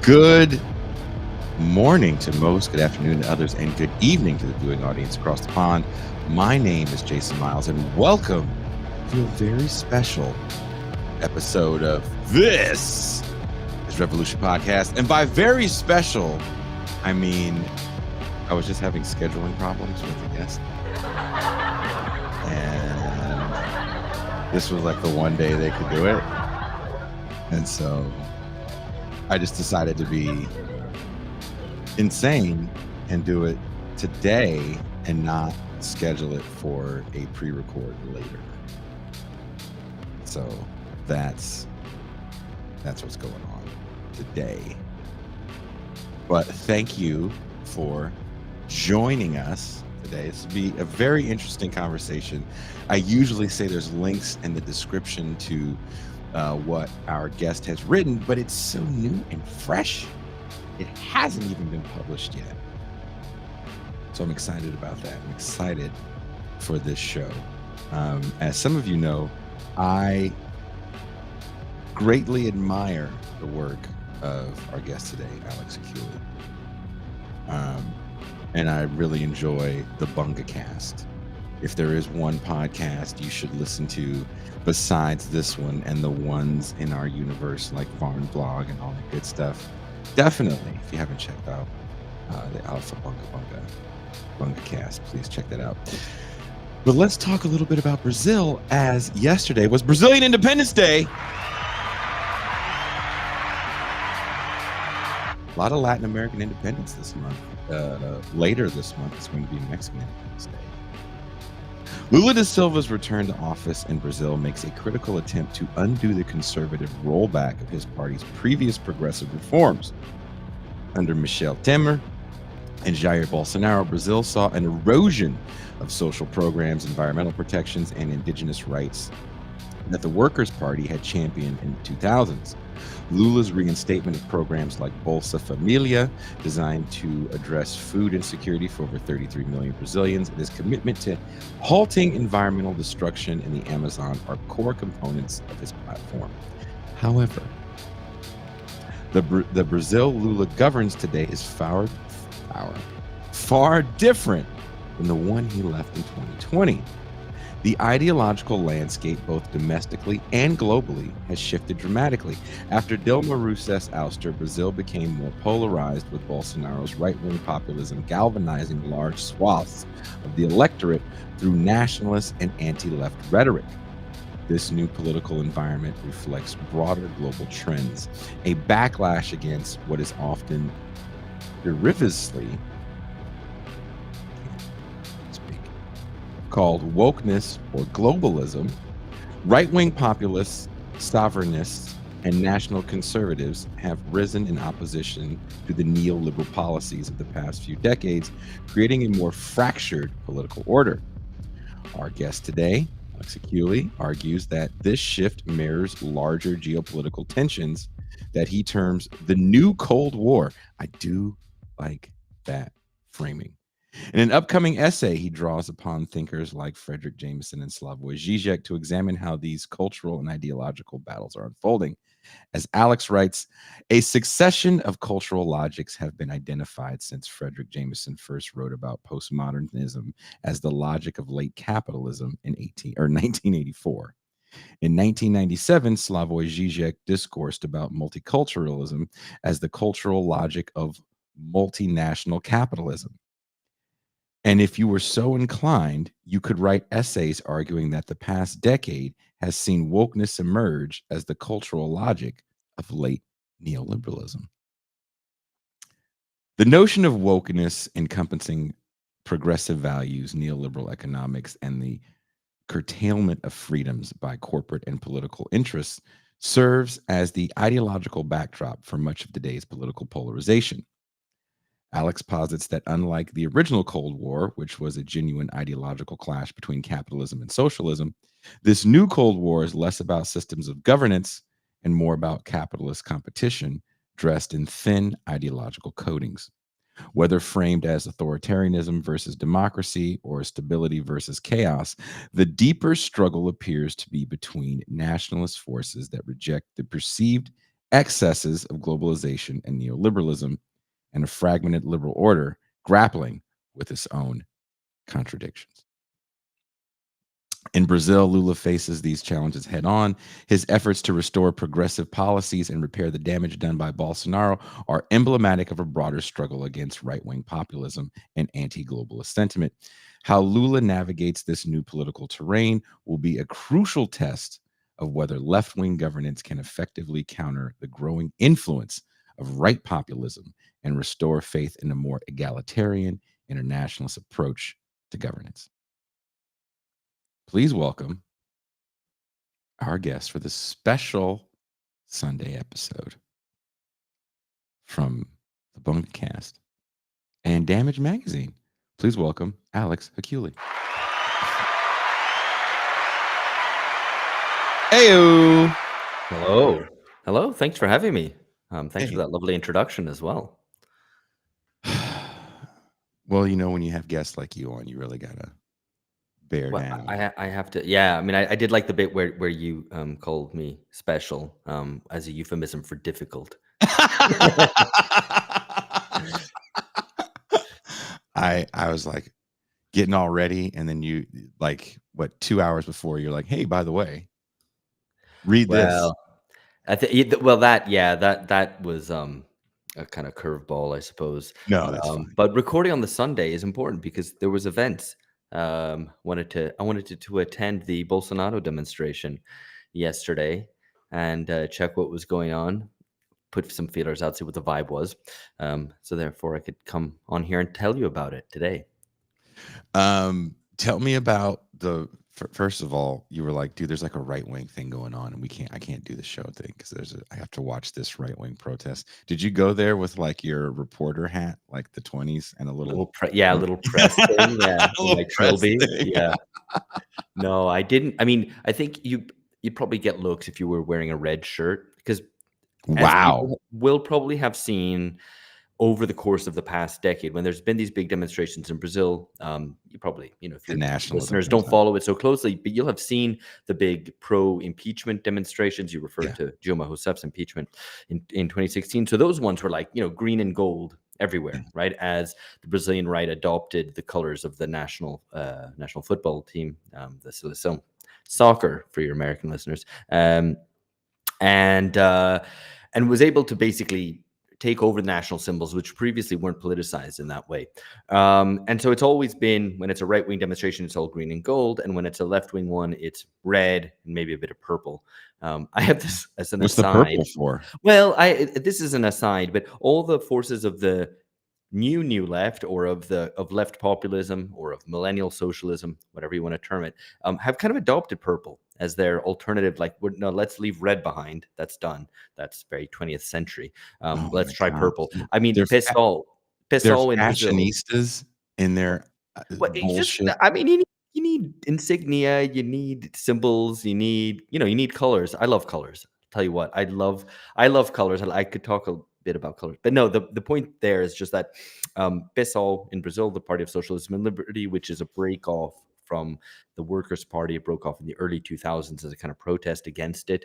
Good morning to most, good afternoon to others, and good evening to the viewing audience across the pond. My name is Jason Miles, and welcome to a very special episode of This is Revolution Podcast. And by very special, I mean, I was just having scheduling problems with a guest. And this was like the one day they could do it. And so I just decided to be insane and do it today and not schedule it for a pre-record later. So that's what's going on today. But thank you for joining us today. This will be a very interesting conversation. I usually say there's links in the description to what our guest has written, but it's so new and fresh. It hasn't even been published yet. So I'm excited about that. I'm excited for this show. As some of you know, I greatly admire the work of our guest today, Alex Hochuli. And I really enjoy the Bunga Cast. If there is one podcast you should listen to besides this one and the ones in our universe like Barn Blog and all that good stuff, definitely, if you haven't checked out the Alpha Bunga Cast, please check that out. But let's talk a little bit about Brazil, as yesterday was Brazilian Independence Day. A lot of Latin American independence this month. Later this month is going to be Mexican Independence Day. Lula da Silva's return to office in Brazil makes a critical attempt to undo the conservative rollback of his party's previous progressive reforms. Under Michel Temer and Jair Bolsonaro, Brazil saw an erosion of social programs, environmental protections, and indigenous rights that the Workers' Party had championed in the 2000s. Lula's reinstatement of programs like Bolsa Familia, designed to address food insecurity for over 33 million Brazilians, and his commitment to halting environmental destruction in the Amazon are core components of his platform. However, the Brazil Lula governs today is far different than the one he left in 2020. The ideological landscape, both domestically and globally, has shifted dramatically. After Dilma Rousseff's ouster, Brazil became more polarized, with Bolsonaro's right-wing populism galvanizing large swaths of the electorate through nationalist and anti-left rhetoric. This new political environment reflects broader global trends, a backlash against what is often derivatively called wokeness or globalism. Right-wing populists, sovereignists, and national conservatives have risen in opposition to the neoliberal policies of the past few decades, creating a more fractured political order. Our guest today, Alex Hochuli, argues that this shift mirrors larger geopolitical tensions that he terms the new Cold War. I do like that framing. In an upcoming essay, he draws upon thinkers like Frederick Jameson and Slavoj Žižek to examine how these cultural and ideological battles are unfolding. As Alex writes, a succession of cultural logics have been identified since Frederick Jameson first wrote about postmodernism as the logic of late capitalism in 1984. In 1997, Slavoj Žižek discoursed about multiculturalism as the cultural logic of multinational capitalism. And if you were so inclined, you could write essays arguing that the past decade has seen wokeness emerge as the cultural logic of late neoliberalism. The notion of wokeness encompassing progressive values, neoliberal economics, and the curtailment of freedoms by corporate and political interests serves as the ideological backdrop for much of today's political polarization. Alex posits that unlike the original Cold War, which was a genuine ideological clash between capitalism and socialism, this new Cold War is less about systems of governance and more about capitalist competition dressed in thin ideological coatings. Whether framed as authoritarianism versus democracy or stability versus chaos, the deeper struggle appears to be between nationalist forces that reject the perceived excesses of globalization and neoliberalism, and a fragmented liberal order grappling with its own contradictions. In Brazil, Lula faces these challenges head on. His efforts to restore progressive policies and repair the damage done by Bolsonaro are emblematic of a broader struggle against right wing populism and anti globalist sentiment. How Lula navigates this new political terrain will be a crucial test of whether left wing governance can effectively counter the growing influence of right populism and restore faith in a more egalitarian, internationalist approach to governance. Please welcome our guest for this special Sunday episode from the Bonecast and Damage Magazine. Please welcome Alex Hochuli. Heyo. Hello. Hello. Thanks for having me. Thanks for Hey. that lovely introduction as well. Well, you know, when you have guests like you on, you really gotta bear Well, down. I have to. Yeah, I mean, I did like the bit where you called me special as a euphemism for difficult. I was like getting all ready, and then you like 2 hours before you're like, hey, by the way, read this. Well, that was a kind of curveball, I suppose. No, that's fine. But recording on the Sunday is important because there was events. I wanted to attend the Bolsonaro demonstration yesterday and check what was going on. Put some feelers out, see what the vibe was. So therefore, I could come on here and tell you about it today. Tell me about first of all, you were like, dude, there's like a right wing thing going on, and I can't do the show thing because I have to watch this right wing protest. Did you go there with like your reporter hat, like the 20s, and a little Little press thing, yeah, a with my little press trilby, thing? yeah. No, I didn't. I mean, I think you'd probably get looks if you were wearing a red shirt because as Wow. people will probably have seen over the course of the past decade, when there's been these big demonstrations in Brazil, you probably, if The your nationalism listeners comes don't out. follow it so closely, but you'll have seen the big pro-impeachment demonstrations. You referred Yeah. to Dilma Rousseff's impeachment in 2016. So those ones were like, green and gold everywhere, right? As the Brazilian right adopted the colors of the national football team, the Seleção soccer for your American listeners, and was able to basically take over the national symbols, which previously weren't politicized in that way. And so it's always been, when it's a right-wing demonstration, it's all green and gold, and when it's a left-wing one, it's red and maybe a bit of purple. I have this as an What's the aside. purple for? Well, this is an aside, but all the forces of the new left, or of left populism, or of millennial socialism, whatever you want to term it, have kind of adopted purple as their alternative. Like, no, let's leave red behind. That's done. That's very 20th century. Oh Let's my try God. purple. I mean, They're they're PSOL in Brazil. fashionistas in their Well, it's just, bullshit. I mean, you need insignia, you need symbols, you need colors. I love colors. Tell you what, I love colors. I could talk a bit about colors, but no, the point there is just that PSOL in Brazil, the Party of Socialism and Liberty, which is a break off from the Workers' Party. It broke off in the early 2000s as a kind of protest against it.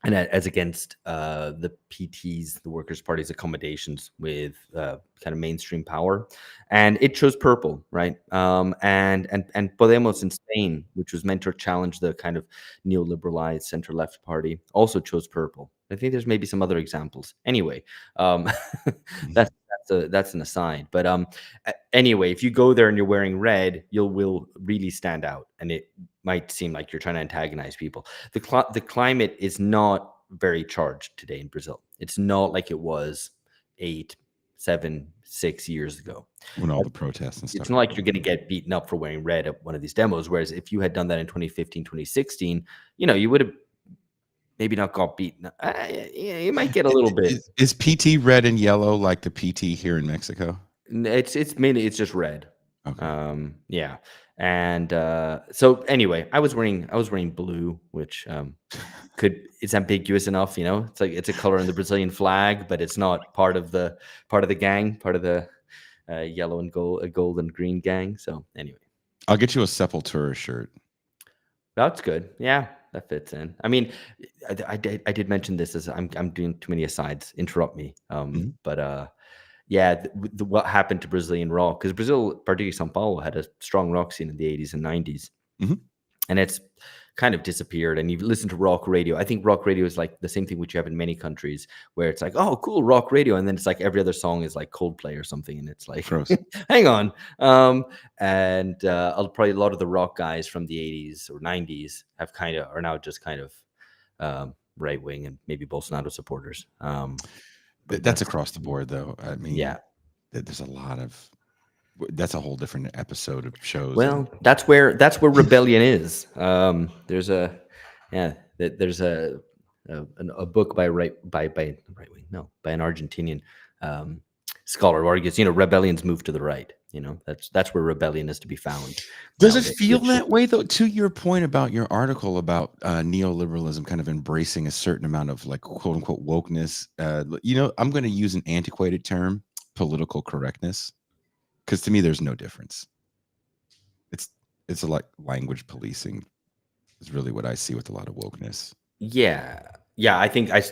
And as against the PT's, the Workers' Party's accommodations with kind of mainstream power, and it chose purple, right? And Podemos in Spain, which was meant to challenge the kind of neoliberalized center-left party, also chose purple. I think there's maybe some other examples. Anyway, that's an aside. But anyway, if you go there and you're wearing red, you will really stand out, and it might seem like you're trying to antagonize people. The climate is not very charged today in Brazil. It's not like it was 8, 7, 6 years ago. When all the protests and stuff. It's not like you're going to get beaten up for wearing red at one of these demos. Whereas if you had done that in 2015, 2016, you would have maybe not got beaten. You might get a little bit. Is PT red and yellow like the PT here in Mexico? It's mainly, it's just red. Okay. Yeah. And so anyway, I was wearing blue, which it's ambiguous enough, It's like, it's a color in the Brazilian flag, but it's not part of the gang, part of the yellow and gold and green gang. So anyway, I'll get you a Sepultura shirt. That's good. Yeah, that fits in. I mean, I did mention this as I'm doing too many asides. Interrupt me. Mhm, But yeah, what happened to Brazilian rock? Because Brazil, particularly São Paulo, had a strong rock scene in the 80s and 90s, mhm. and it's kind of disappeared. And you listen to rock radio. I think rock radio is like the same thing which you have in many countries, where it's like, oh, cool, rock radio, and then it's like every other song is like Coldplay or something, and it's like, Froze. hang on. And probably a lot of the rock guys from the 80s or 90s have kind of are now just kind of right wing and maybe Bolsonaro supporters. But That's that's across the board, though. I mean, yeah. there's a lot of that's a whole different episode of shows, and Well, that's where rebellion is. There's a yeah, there's a book by right wing, no, by an Argentinian um, scholar who argues, rebellions move to the right. That's where rebellion is to be found does it nowadays. feel Which that way though? To your point about your article about neoliberalism kind of embracing a certain amount of like quote unquote wokeness, I'm going to use an antiquated term, political correctness, because to me there's no difference. It's it's a like language policing is really what I see with a lot of wokeness. Yeah. Yeah, I think that's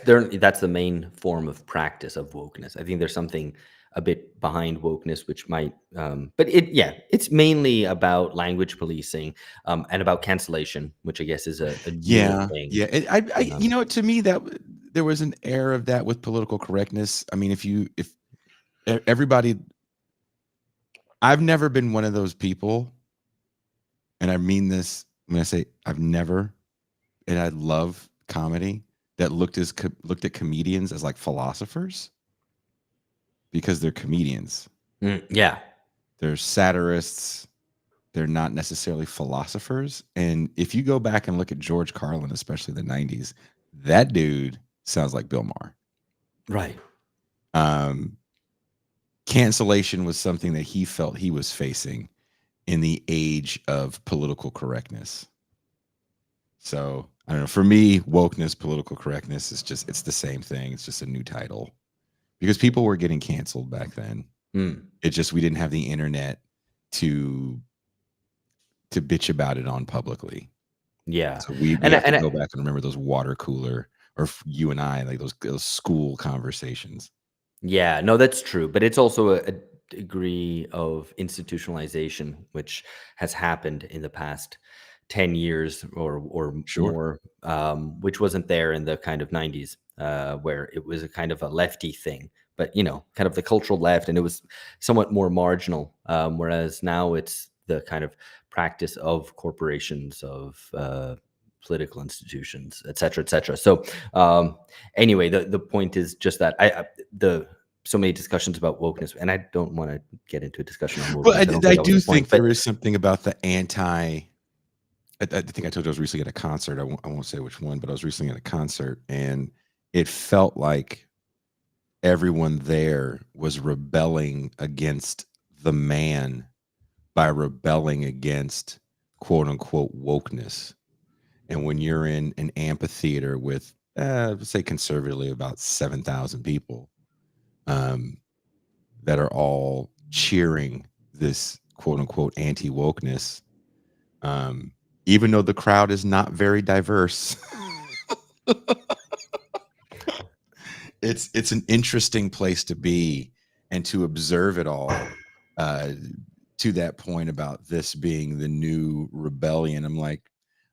the main form of practice of wokeness. I think there's something a bit behind wokeness which might but it's mainly about language policing and about cancellation, which I guess is a newer Yeah, thing. yeah. Um, To me there was an air of that with political correctness. I mean, if everybody, I've never been one of those people, and I mean this when I say I've never, and I love comedy that looked at comedians as like philosophers because they're comedians. yeah. They're satirists. They're not necessarily philosophers. And if you go back and look at George Carlin, especially the 90s, that dude sounds like Bill Maher. Right. Um, Cancellation was something that he felt he was facing in the age of political correctness. So I don't know. For me, wokeness, political correctness is just it's the same thing. It's just a new title because people were getting canceled back then. Mm, It just we didn't have the internet to bitch about it on publicly. yeah. So we And I- have to and I, go back and remember those water cooler or you and I like those school conversations. Yeah, no, that's true, but it's also a degree of institutionalization which has happened in the past 10 years or Sure. more, which wasn't there in the kind of 90s, where it was a kind of a lefty thing, but kind of the cultural left, and it was somewhat more marginal. Whereas now it's the kind of practice of corporations, of political institutions, et cetera, et cetera. So anyway, the point is just that the so many discussions about wokeness, and I don't want to get into a discussion on Well, wokeness. I don't I think that was do the point, think but there is something about the anti. I think I told you I was recently at a concert. I won't say which one, but I was recently at a concert, and it felt like everyone there was rebelling against the man by rebelling against quote unquote wokeness. And when you're in an amphitheater with, let's say conservatively about 7,000 people um, that are all cheering this quote unquote anti wokeness, um, even though the crowd is not very diverse, it's an interesting place to be and to observe it all. Uh, to that point about this being the new rebellion, I'm like,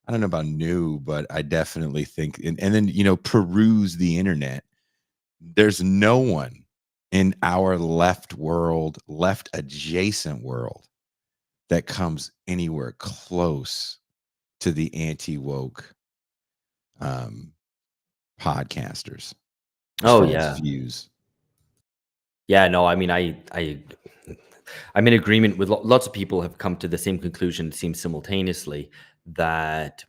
I don't know about new, but I definitely think, and then peruse the internet. There's no one in our left world, left adjacent world, that comes anywhere close to the anti woke um, podcasters as oh far as yeah, views. yeah. No, I mean, I'm in agreement with lots of people have come to the same conclusion. It seems simultaneously that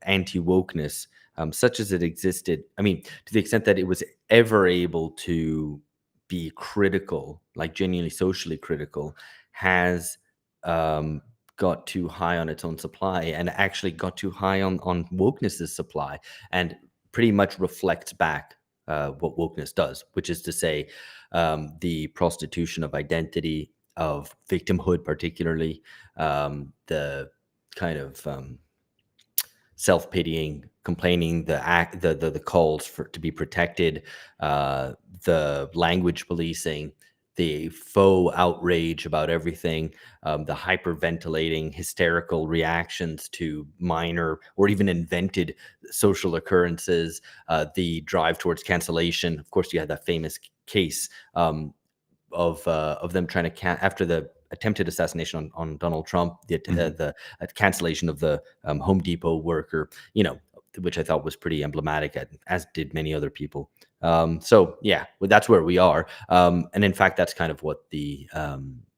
anti wokeness, such as it existed. I mean, to the extent that it was ever able to be critical, like genuinely socially critical, has um, got too high on its own supply, and actually got too high on wokeness's supply, and pretty much reflects back what wokeness does, which is to say, the prostitution of identity, of victimhood, particularly the kind of self-pitying, complaining, the calls for to be protected, uh, the language policing, the faux outrage about everything, the hyperventilating, hysterical reactions to minor or even invented social occurrences, the drive towards cancellation. Of course, you had that famous case of them trying to after the attempted assassination on Donald Trump, Mhm. the cancellation of the Home Depot worker, you know, which I thought was pretty emblematic, as did many other people. So yeah, well, that's where we are, and in fact, that's kind of what the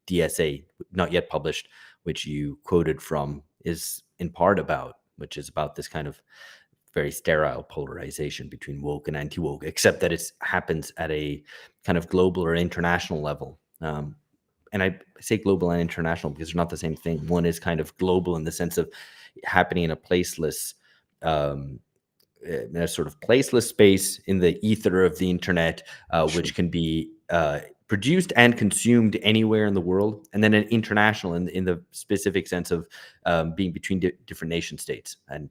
DSA, not yet published, which you quoted from, is in part about, which is about this kind of very sterile polarization between woke and anti-woke, except that it happens at a kind of global or international level. And I say global and international because they're not the same thing. One is kind of global in the sense of happening in a placeless, um, in a sort of placeless space in the ether of the internet, Sure. which can be produced and consumed anywhere in the world, and then an international in the specific sense of being between different nation states. And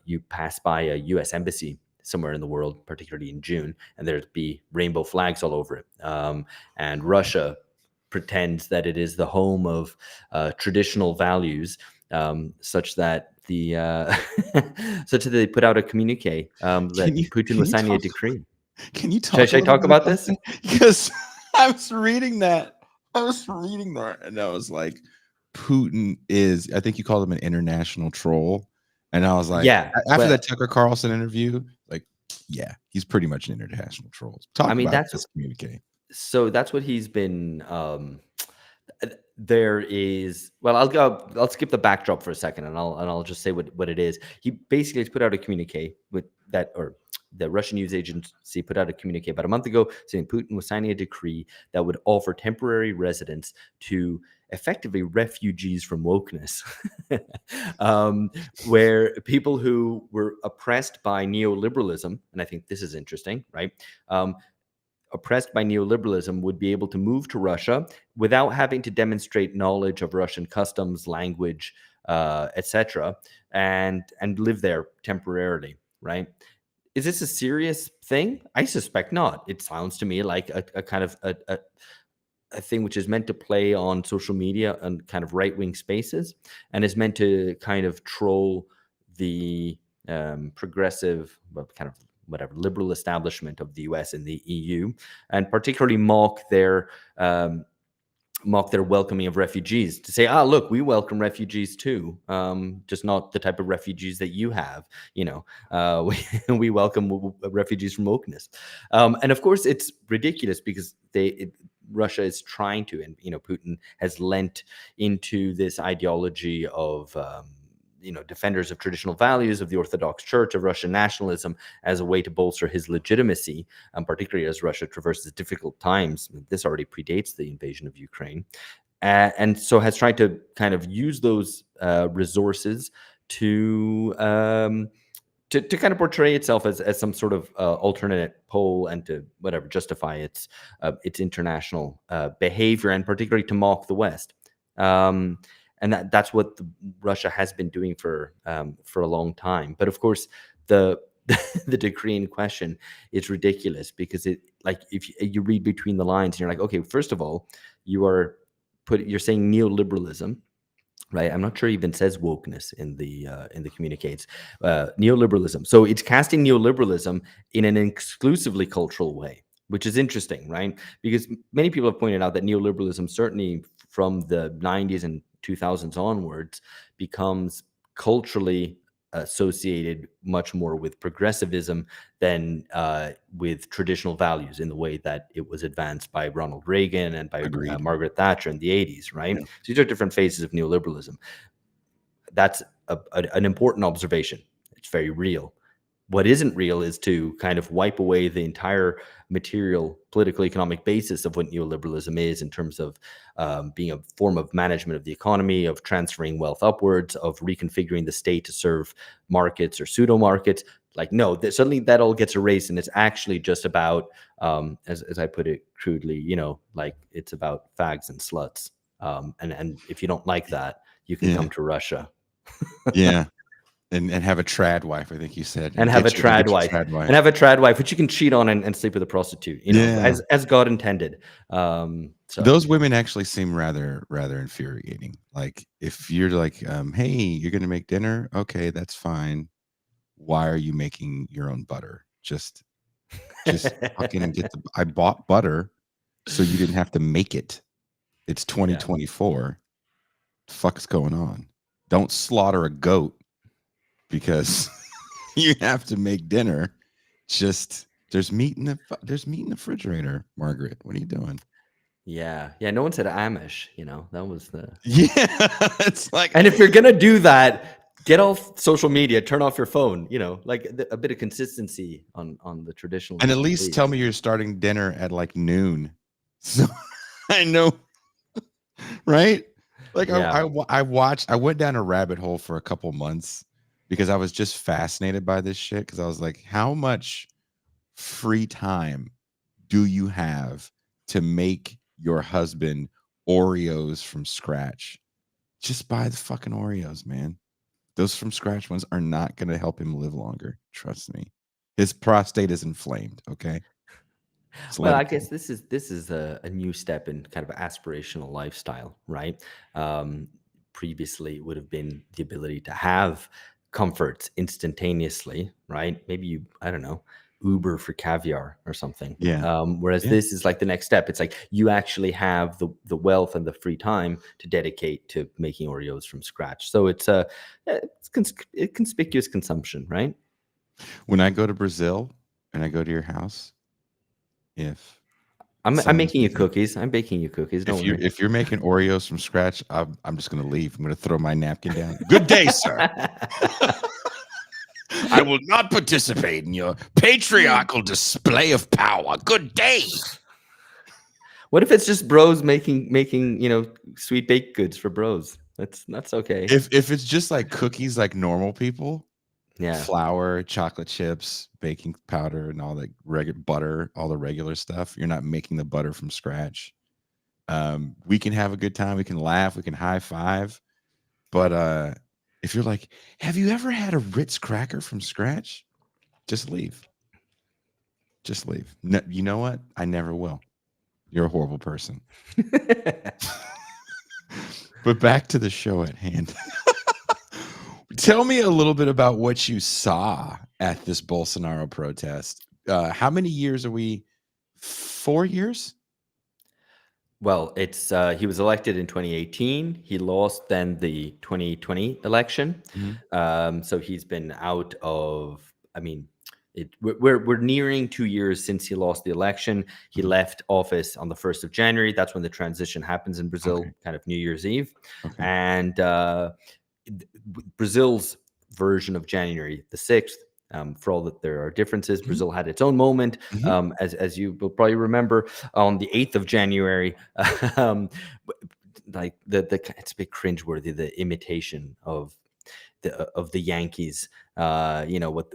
you pass by a U.S. embassy somewhere in the world, particularly in June, and there'd be rainbow flags all over it. And Russia pretends that it is the home of traditional values, such that such that they put out a communique Can that you Putin can was you signing a talk decree. can you Should I, talk a should I little talk bit about about this? that? Because I was reading that. I was reading that, and I was like, Putin is, I think you called him an international troll. And I was like, Yeah, after well, that Tucker Carlson interview, like, yeah, he's pretty much an international troll. I Talk mean about that's this communique. so that's what he's been. There is, well, I'll skip the backdrop for a second, and I'll just say what it is. He basically has put out a communique with that, or the Russian news agency put out a communique about a month ago saying Putin was signing a decree that would offer temporary residence to effectively refugees from wokeness, um, where people who were oppressed by neoliberalism, and I think this is interesting, right? Um, Oppressed by neoliberalism would be able to move to Russia without having to demonstrate knowledge of Russian customs, language, etc., and live there temporarily. Right? Is this a serious thing? I suspect not. It sounds to me like a kind of a thing which is meant to play on social media and kind of right wing spaces, and is meant to kind of troll the progressive, well, kind of whatever liberal establishment of the US and the EU, and particularly um, mock their welcoming of refugees, to say, ah, look, we welcome refugees too, just not the type of refugees that you have. We welcome refugees from wokeness. And of course, it's ridiculous because Russia is trying to, and Putin has lent into this ideology of defenders of traditional values of the Orthodox Church, of Russian nationalism, as a way to bolster his legitimacy, particularly as Russia traverses difficult times. This already predates the invasion of Ukraine, and so has tried to kind of use those resources to. To kind of portray itself as some sort of alternate pole, and to whatever justify its international behavior, and particularly to mock the West. Um, and that's what Russia has been doing for a long time. But of course, the the decree in question is ridiculous because it, like, if you read between the lines and you're like, okay, first of all, you're saying neoliberalism, right? I'm not sure it even says wokeness in the communiques. Neoliberalism. So it's casting neoliberalism in an exclusively cultural way, which is interesting, right? Because many people have pointed out that neoliberalism, certainly from the 90s and 2000s onwards, becomes culturally associated much more with progressivism than with traditional values, in the way that it was advanced by Ronald Reagan and by Agreed. Margaret Thatcher in the 80s, right? Yeah. So these are different phases of neoliberalism. That's an important observation. It's very real. What isn't real is to kind of wipe away the entire material, political, economic basis of what neoliberalism is, in terms of being a form of management of the economy, of transferring wealth upwards, of reconfiguring the state to serve markets or pseudo markets. Like, no, suddenly that all gets erased, and it's actually just about, as I put it crudely, like, it's about fags and sluts. And if you don't like that, you can Yeah. come to Russia. Yeah. and have a trad wife, I think you said, and and have a and trad get your wife, trad and wife. have a trad wife, which you can cheat on and sleep with a prostitute, Yeah. as God intended. So Those women actually seem rather infuriating. Like, if you're like, "Hey, you're gonna make dinner? Okay, that's fine. Why are you making your own butter? Just fucking get the I bought butter so you didn't have to make it. It's yeah, 2024. Fuck's going on? Don't slaughter a goat because you have to make dinner. Just there's meat in the refrigerator, Margaret. What are you doing?" yeah. No one said Amish. That was the. Yeah, it's like, And if you're gonna do that, get off social media, turn off your phone. Like a bit of consistency on the traditional and at views, least tell please. me you're starting dinner at like noon, so I know, right? Like, Yeah, I went down a rabbit hole for a couple months because I was just fascinated by this shit. Because I was like, how much free time do you have to make your husband Oreos from scratch? Just buy the fucking Oreos, man. Those from scratch ones are not going to help him live longer. Trust me. His prostate is inflamed. Okay, so well, let I it go. guess this is a new step in kind of aspirational lifestyle, right? Um, Previously, it would have been the ability to have comforts instantaneously, right? Maybe I don't know, Uber for caviar or something. Yeah, Whereas yeah. this is like the next step. It's like you actually have the wealth and the free time to dedicate to making Oreos from scratch. So it's conspicuous consumption, right? When I go to Brazil and I go to your house, if I'm someone's making you making cookies. I'm baking you cookies. Don't worry. if you're making Oreos from scratch, I'm just going to leave. I'm going to throw my napkin down. Good day, sir. I will not participate in your patriarchal display of power. Good day. What if it's just bros making sweet baked goods for bros? That's okay. If it's just like cookies like normal people, Yeah. flour, chocolate chips, baking powder, and all the butter, all the regular stuff. You're not making the butter from scratch. We can have a good time. We can laugh. We can high five. But if you're like, have you ever had a Ritz cracker from scratch? Just leave. Just leave. No, you know what? I never will. You're a horrible person. But back to the show at hand. Tell me a little bit about what you saw at this Bolsonaro protest. How many years are we? 4 years? Well, it's he was elected in 2018. He lost then the 2020 election. Mhm. So he's been out of. I mean, we're nearing 2 years since he lost the election. He Mhm. left office on the 1st of January. That's when the transition happens in Okay. Brazil, kind of New Year's Eve, Okay. and Brazil's version of January the 6th. For all that there are differences, Mhm. Brazil had its own moment. Mhm. As you will probably remember, on the 8th of January, um, like it's a bit cringeworthy, the imitation of the Yankees. What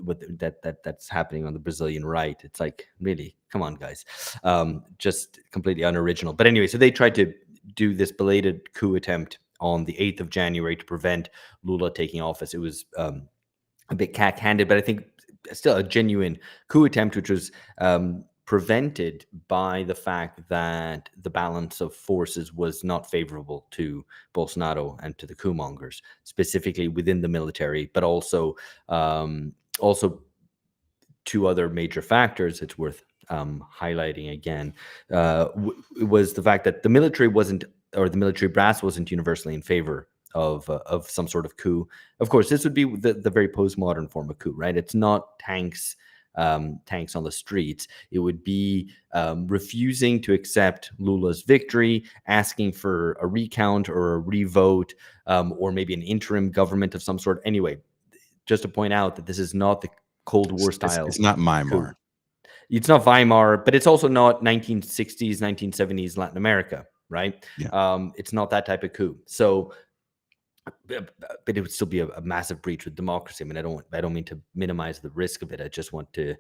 that's happening on the Brazilian right. It's like, really, come on, guys, just completely unoriginal. But anyway, so they tried to do this belated coup attempt on the 8th of January to prevent Lula taking office. It was a bit cack-handed, but I think still a genuine coup attempt, which was prevented by the fact that the balance of forces was not favorable to Bolsonaro and to the coup mongers, specifically within the military, but also two other major factors it's worth highlighting again was the fact that the military wasn't, or the military brass wasn't universally in favor of some sort of coup. Of course, this would be the very postmodern form of coup, right? It's not tanks on the streets. It would be refusing to accept Lula's victory, asking for a recount or a revote, or maybe an interim government of some sort. Anyway, just to point out that this is not the Cold War It's style not coup. Myanmar. It's not Weimar, but it's also not 1960s, 1970s Latin America, right? Yeah. It's not that type of coup. So, but it would still be a massive breach with democracy. I mean, I don't mean to minimize the risk of it. I just want to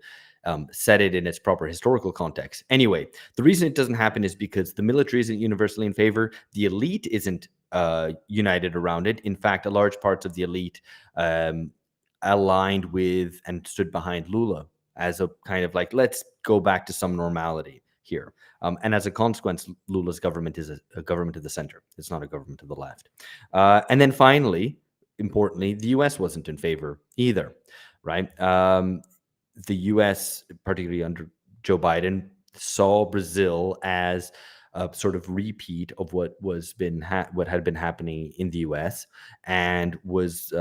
set it in its proper historical context. Anyway, the reason it doesn't happen is because the military isn't universally in favor. The elite isn't united around it. In fact, a large parts of the elite aligned with and stood behind Lula as a kind of like, let's go back to some normality here. And as a consequence, Lula's government is a government of the center. It's not a government of the left. And then finally, importantly, the US wasn't in favor either, right? The US, particularly under Joe Biden, saw Brazil as a sort of repeat of what what had been happening in the US, and was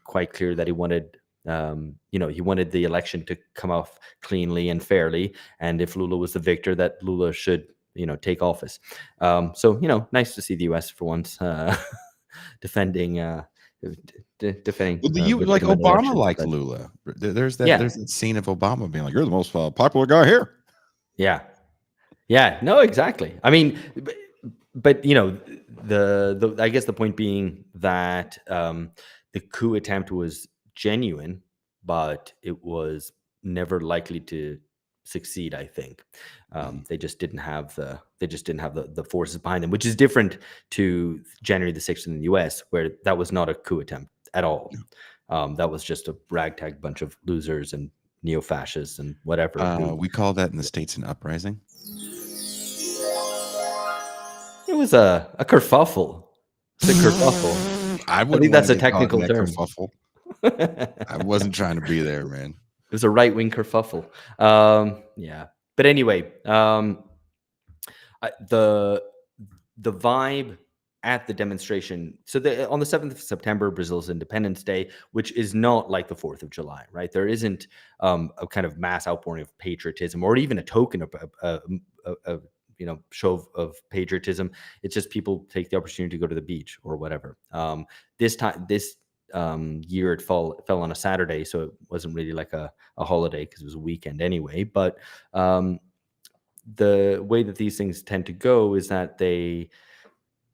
quite clear that he wanted he wanted the election to come off cleanly and fairly, and if Lula was the victor, that Lula should take office. So nice to see the U.S. for once defending defending Well, like legitimate Obama elections. liked But Lula. There's that yeah, there's that scene of Obama being like, "You're the most popular guy here." yeah, yeah. No, exactly. I mean, but the I guess the point being that the coup attempt was genuine, but it was never likely to succeed. I think Mhm. they just didn't have the forces behind them, which is different to January the 6th in the U.S., where that was not a coup attempt at all. That was just a ragtag bunch of losers and neo-fascists and whatever who. We call that in the States an uprising. It was a kerfuffle. It's a kerfuffle. I I wouldn't think want that's to a get caught in technical that term. kerfuffle. I It wasn't trying to be there, man. was a right-wing kerfuffle. Yeah. But anyway, the vibe at the demonstration. So on the 7th of September, Brazil's Independence Day, which is not like the 4th of July, right? There isn't a kind of mass outpouring of patriotism or even a token of a show of patriotism. It's just people take the opportunity to go to the beach or whatever. This year it fell on a Saturday, so it wasn't really like a holiday because it was a weekend anyway. But the way that these things tend to go is that they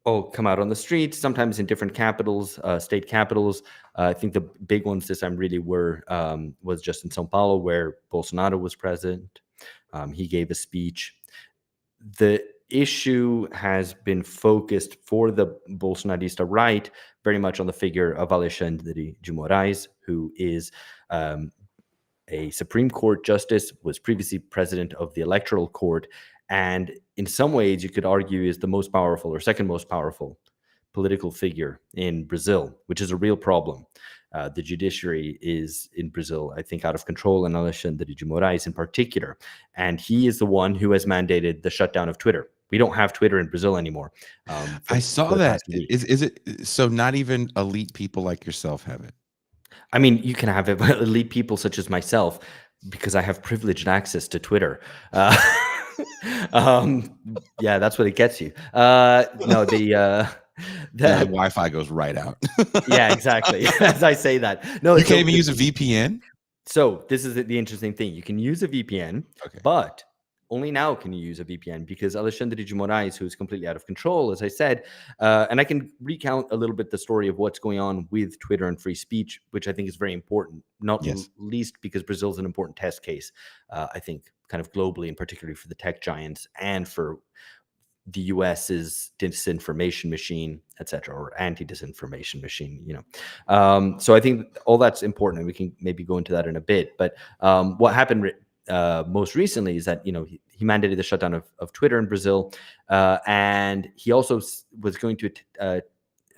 all come out on the streets, sometimes in different capitals, state capitals. I think the big ones this time really was just in Sao Paulo, where Bolsonaro was present. He gave a speech. The issue has been focused for the Bolsonarista right very much on the figure of Alexandre de Moraes, who is a Supreme Court justice, was previously president of the Electoral Court, and in some ways you could argue is the most powerful or second most powerful political figure in Brazil, which is a real problem. The judiciary is in Brazil, I think, out of control, and Alexandre de Moraes in particular. And he is the one who has mandated the shutdown of Twitter. We don't have Twitter in Brazil anymore I for saw the that. past week. Is it so? Not even elite people like yourself have it. I mean, you can have elite people such as myself because I have privileged access to Twitter. Yeah, that's what it gets you. No, The the Wi-Fi goes right out. yeah, exactly. As I say that, no, You so can't even use a VPN. so this is the interesting thing. You can use a VPN, Okay. but only now can you use a VPN because Alexandre de Moraes, who is completely out of control, as I said, and I can recount a little bit the story of what's going on with Twitter and free speech, which I think is very important, not Yes. least because Brazil is an important test case, I think, kind of globally and particularly for the tech giants and for the US's disinformation machine, et cetera, or anti-disinformation machine, So I think all that's important, and we can maybe go into that in a bit. But what happened most recently is that, he mandated the shutdown of Twitter in Brazil, and he also was going to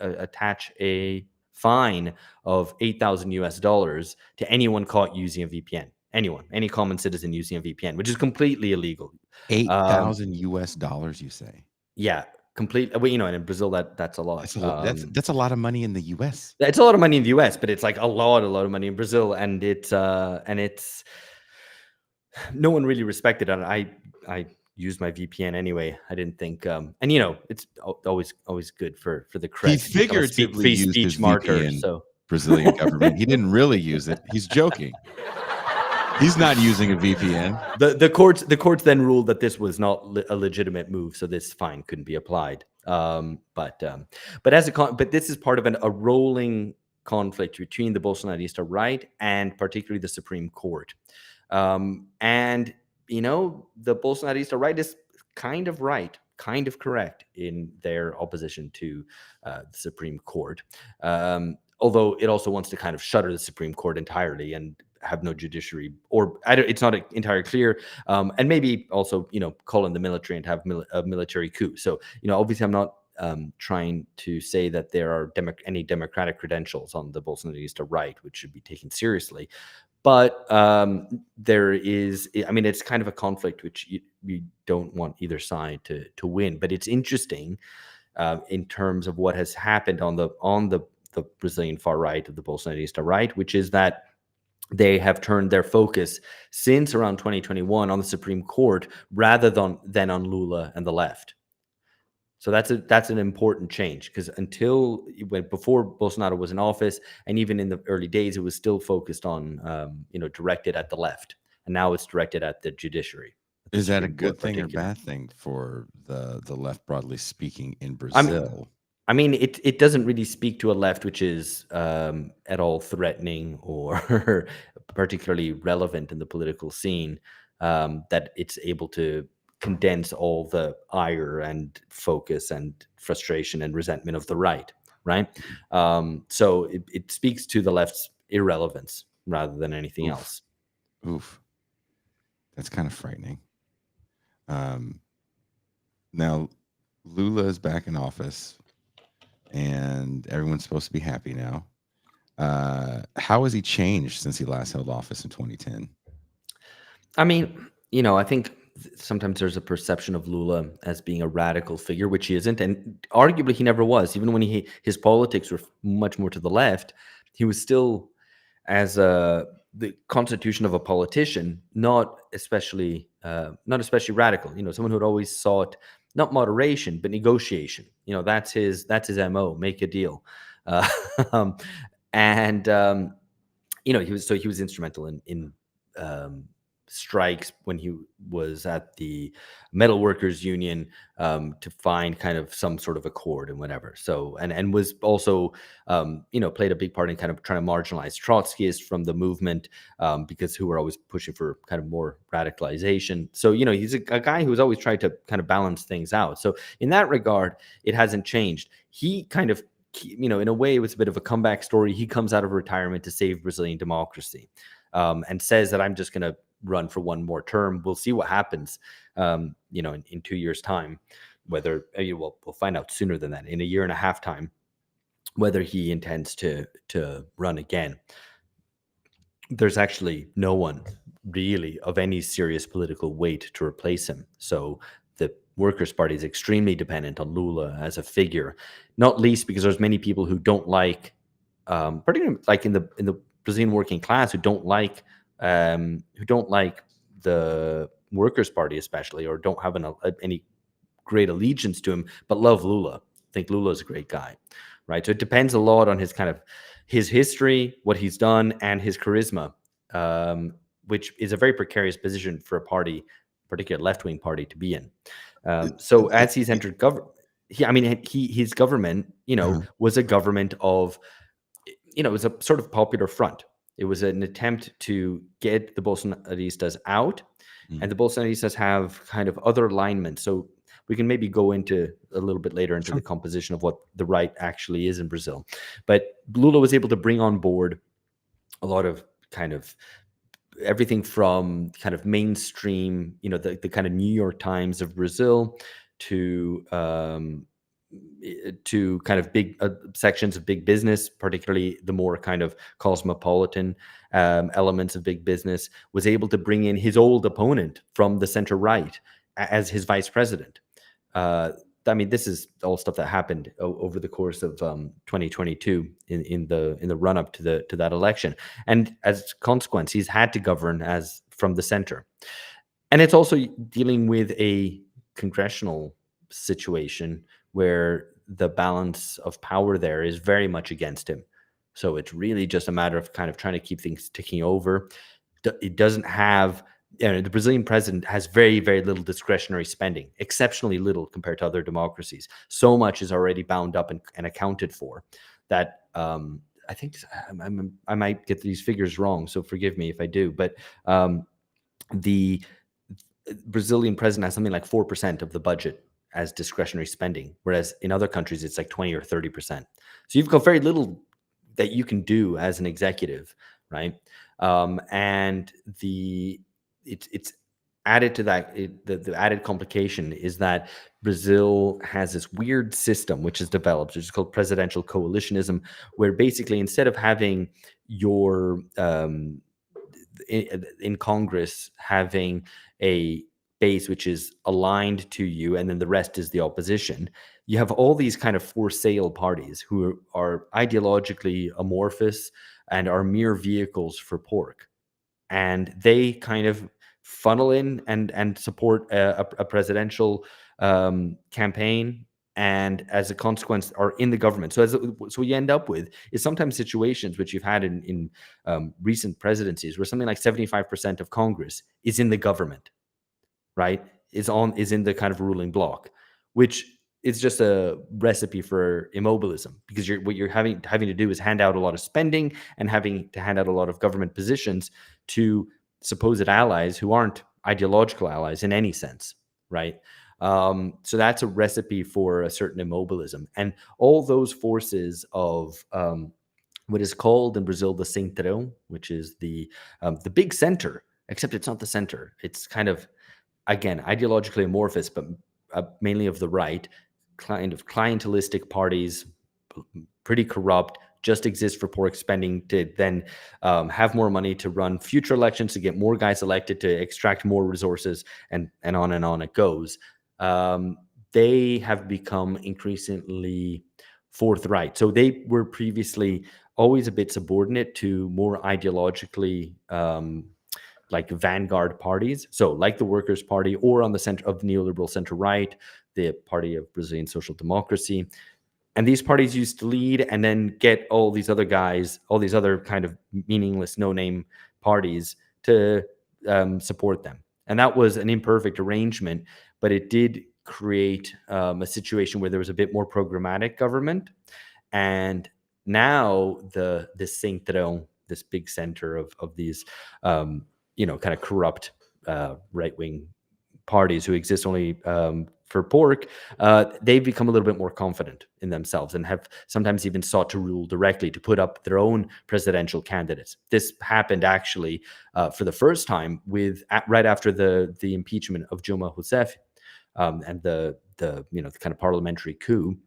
attach a fine of 8,000 US dollars to anyone caught using a VPN. Anyone, any common citizen using a VPN, which is completely illegal. Eight Um, thousand US dollars, you say? yeah, complete. Well, and in Brazil, that's a lot. That's a lot of money in the US. It's a lot of money in the US, but it's like a lot of money in Brazil, and it's no one really respected it. I used my VPN anyway. I didn't think, and it's always good for the He cred to become a figuratively free used his speech martyr. VPN, So Brazilian government. He didn't really use it. He's joking. He's not using a VPN. the courts then ruled that this was not a legitimate move, so this fine couldn't be applied. But this is part of a rolling conflict between the Bolsonarista right and particularly the Supreme Court. And the Bolsonarista right is kind of right, kind of correct in their opposition to the Supreme Court. although it also wants to kind of shutter the Supreme Court entirely and have no judiciary, or I don't, it's not entirely clear. And maybe also, call in the military and have a military coup. So, obviously, I'm not trying to say that there are any democratic credentials on the Bolsonarista right, which should be taken seriously. But there is, I mean, it's kind of a conflict which you don't want either side to win. But it's interesting in terms of what has happened on the Brazilian far right of the Bolsonarista right, which is that they have turned their focus since around 2021 on the Supreme Court rather than on Lula and the left. So that's an important change, because before Bolsonaro was in office, and even in the early days, it was still focused on directed at the left, and now it's directed at the judiciary, at the Is that a Supreme Court good thing or particularly. bad thing for the left, broadly speaking, in I mean, Brazil? I mean, it doesn't really speak to a left which is at all threatening or particularly relevant in the political scene. That it's able to condense all the ire and focus and frustration and resentment of the right, right? So it speaks to the left's irrelevance rather than anything Oof, else. oof, that's kind of frightening. Um, Now, Lula is back in office, and everyone's supposed to be happy now. How has he changed since he last held office in 2010? I mean, I think sometimes there's a perception of Lula as being a radical figure, which he isn't, and arguably he never was. Even when his politics were much more to the left, he was still, as the constitution of a politician, not especially radical. Someone who had always sought not moderation but negotiation. That's his mo. Make a deal, uh, um, and he was instrumental in um, strikes when he was at the metal workers union, to find kind of some sort of accord and whatever. So and was also played a big part in kind of trying to marginalize Trotskyists from the movement, because who were always pushing for kind of more radicalization. So he's a guy who's always tried to kind of balance things out. So in that regard, it hasn't changed. He kind of, in a way, it was a bit of a comeback story. He comes out of retirement to save Brazilian democracy, and says that I'm just going to run for one more term. We'll see what happens, in 2 years' time, whether we'll find out sooner than that, in a year and a half time, whether he intends to run again. There's actually no one really of any serious political weight to replace him. So the Workers' Party is extremely dependent on Lula as a figure, not least because there's many people who don't like, particularly like in the Brazilian working class, who don't like the Workers' Party especially, or don't have any great allegiance to him, but love Lula. Think Lula's a great guy, right? So it depends a lot on his history, what he's done, and his charisma, which is a very precarious position for a party, particularly left wing party, to be in. So as he's entered government, his government, Uh-huh. was a government of, it was a sort of popular front. It was an attempt to get the Bolsonaristas out, Mm. and the Bolsonaristas have kind of other alignments. So we can maybe go into a little bit later into Sure. the composition of what the right actually is in Brazil. But Lula was able to bring on board a lot of kind of everything from kind of mainstream, the kind of New York Times of Brazil, to kind of big sections of big business, particularly the more kind of cosmopolitan elements of big business. Was able to bring in his old opponent from the center right as his vice president. Uh, this is all stuff that happened over the course of 2022 in the run up to that election, and as a consequence, he's had to govern as from the center. And it's also dealing with a congressional situation where the balance of power there is very much against him. So it's really just a matter of kind of trying to keep things ticking over. It doesn't have, the Brazilian president has very, very little discretionary spending, exceptionally little compared to other democracies. So much is already bound up and accounted for that, I think I might get these figures wrong, so forgive me if I do, but the Brazilian president has something like 4% of the budget as discretionary spending, whereas in other countries it's like 20 or 30%. So you've got very little that you can do as an executive, right? And it's added to that. The added complication is that Brazil has this weird system which is developed, which is called presidential coalitionism, where basically instead of having your in Congress having a base which is aligned to you, and then the rest is the opposition. You have all these kind of for sale parties who are ideologically amorphous and are mere vehicles for pork, and they kind of funnel in and support a presidential campaign, and as a consequence are in the government. So what you end up with is sometimes situations which you've had in recent presidencies where something like 75% of Congress is in the government, right? Is in the kind of ruling bloc, which is just a recipe for immobilism, because what you're having to do is hand out a lot of spending and having to hand out a lot of government positions to supposed allies who aren't ideological allies in any sense, right? So that's a recipe for a certain immobilism, and all those forces of what is called in Brazil the Centrão, which is the big center, except it's not the center. It's kind of, again, ideologically amorphous, but mainly of the right, kind of clientelistic parties, pretty corrupt, just exist for pork spending to then have more money to run future elections, to get more guys elected, to extract more resources, and on it goes. Um, they have become increasingly forthright. So they were previously always a bit subordinate to more ideologically like vanguard parties. So like the Workers' Party, or on the center of the neoliberal center right, the Party of Brazilian Social Democracy. And these parties used to lead and then get all these other guys, all these other kind of meaningless, no name parties to support them. And that was an imperfect arrangement, but it did create a situation where there was a bit more programmatic government. And now this Centrão, this big center of these, kind of corrupt right wing parties who exist only for pork, they've become a little bit more confident in themselves and have sometimes even sought to rule directly, to put up their own presidential candidates. This happened actually for the first time right after the impeachment of Dilma Rousseff, and the kind of parliamentary coup.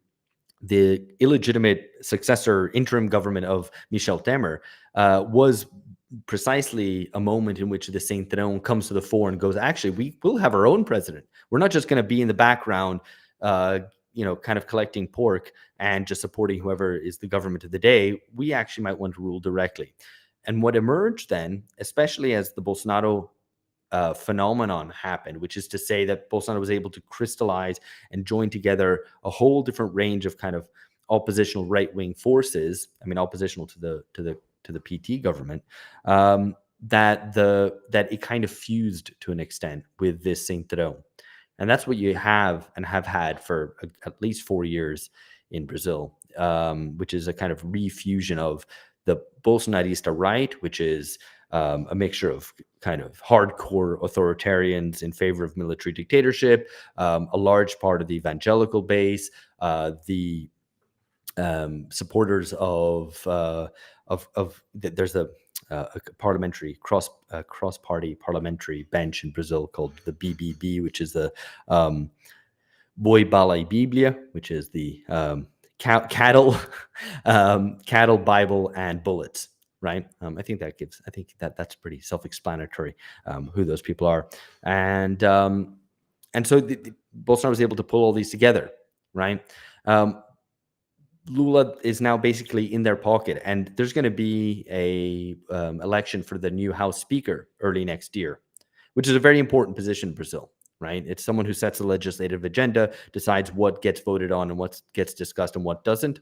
The illegitimate successor interim government of Michel Temer was precisely a moment in which the Centrão comes to the fore and goes, actually, we will have our own president. We're not just going to be in the background, kind of collecting pork and just supporting whoever is the government of the day. We actually might want to rule directly. And what emerged then, especially as the Bolsonaro phenomenon happened, which is to say that Bolsonaro was able to crystallize and join together a whole different range of kind of oppositional right-wing forces. I mean, oppositional to the PT government. That it kind of fused to an extent with this Centrão. And that's what you have and have had for at least 4 years in Brazil, which is a kind of refusion of the Bolsonarista right, which is a mixture of kind of hardcore authoritarians in favor of military dictatorship, a large part of the evangelical base, the supporters there's a parliamentary cross-party parliamentary bench in Brazil called the BBB, which is the Boi Bala e Bíblia, which is the cattle, cattle, Bible, and bullets. Right. I think that's pretty self-explanatory who those people are, and so Bolsonaro was able to pull all these together. Right. Lula is now basically in their pocket, and there's going to be a election for the new House Speaker early next year, which is a very important position in Brazil. Right, it's someone who sets the legislative agenda, decides what gets voted on and what gets discussed and what doesn't,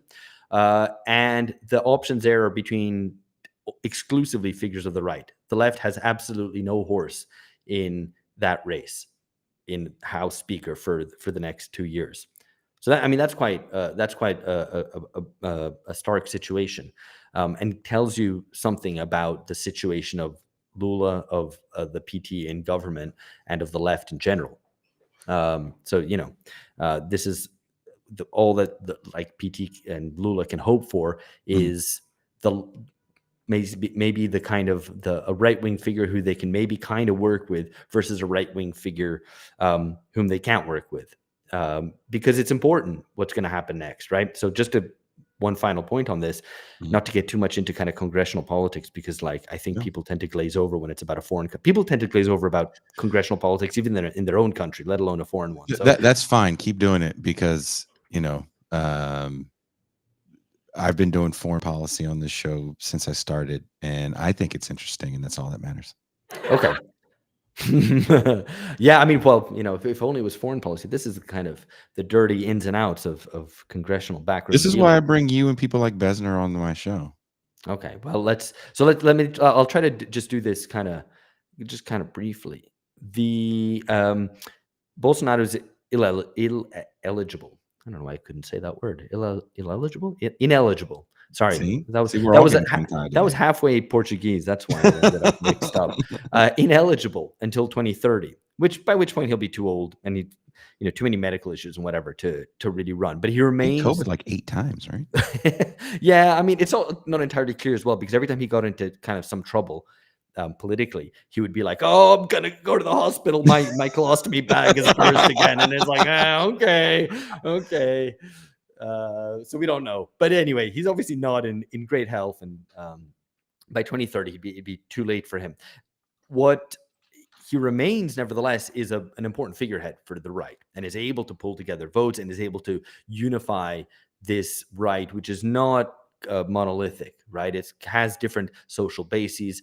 and the options there are between exclusively figures of the right. The left has absolutely no horse in that race in House Speaker for the next 2 years. So that's quite a stark situation, and tells you something about the situation of Lula, of the PT in government, and of the left in general. This is all that PT and Lula can hope for is the maybe the kind of a right-wing figure who they can maybe kind of work with versus a right-wing figure whom they can't work with, because it's important what's going to happen next, right? So just one final point on this, Mhm. not to get too much into kind of congressional politics, because like I think Yeah. people tend to glaze over when it's about a people tend to glaze over about congressional politics even in their own country, let alone a foreign one. So That's fine. Keep doing it because, I've been doing foreign policy on this show since I started, and I think it's interesting, and that's all that matters. okay. Yeah, I mean, well, if only it was foreign policy. This is kind of the dirty ins and outs of congressional backroom This is why I dealings. bring you and people like Besner on my show. Okay, well, let me. I'll try to just do this just kind of briefly. The Bolsonaro's eligible. I don't know why I couldn't say that word. Ineligible. Sorry, See? See, we're that all was getting tongue-tied that was today. halfway Portuguese. That's why I ended up mixed up. Ineligible until 2030, by which point he'll be too old and he, too many medical issues and whatever to really run. But he Beat remains. COVID like 8 times, right? Yeah, I mean, it's all not entirely clear as well because every time he got into kind of some trouble politically, he would be like, "Oh, I'm gonna go to the hospital. My colostomy bag is burst again," and it's like, okay, okay. So we don't know, but anyway, he's obviously not in great health, and by 2030, it'd be too late for him. What he remains, nevertheless, is an important figurehead for the right and is able to pull together votes and is able to unify this right, which is not monolithic, right? It has different social bases,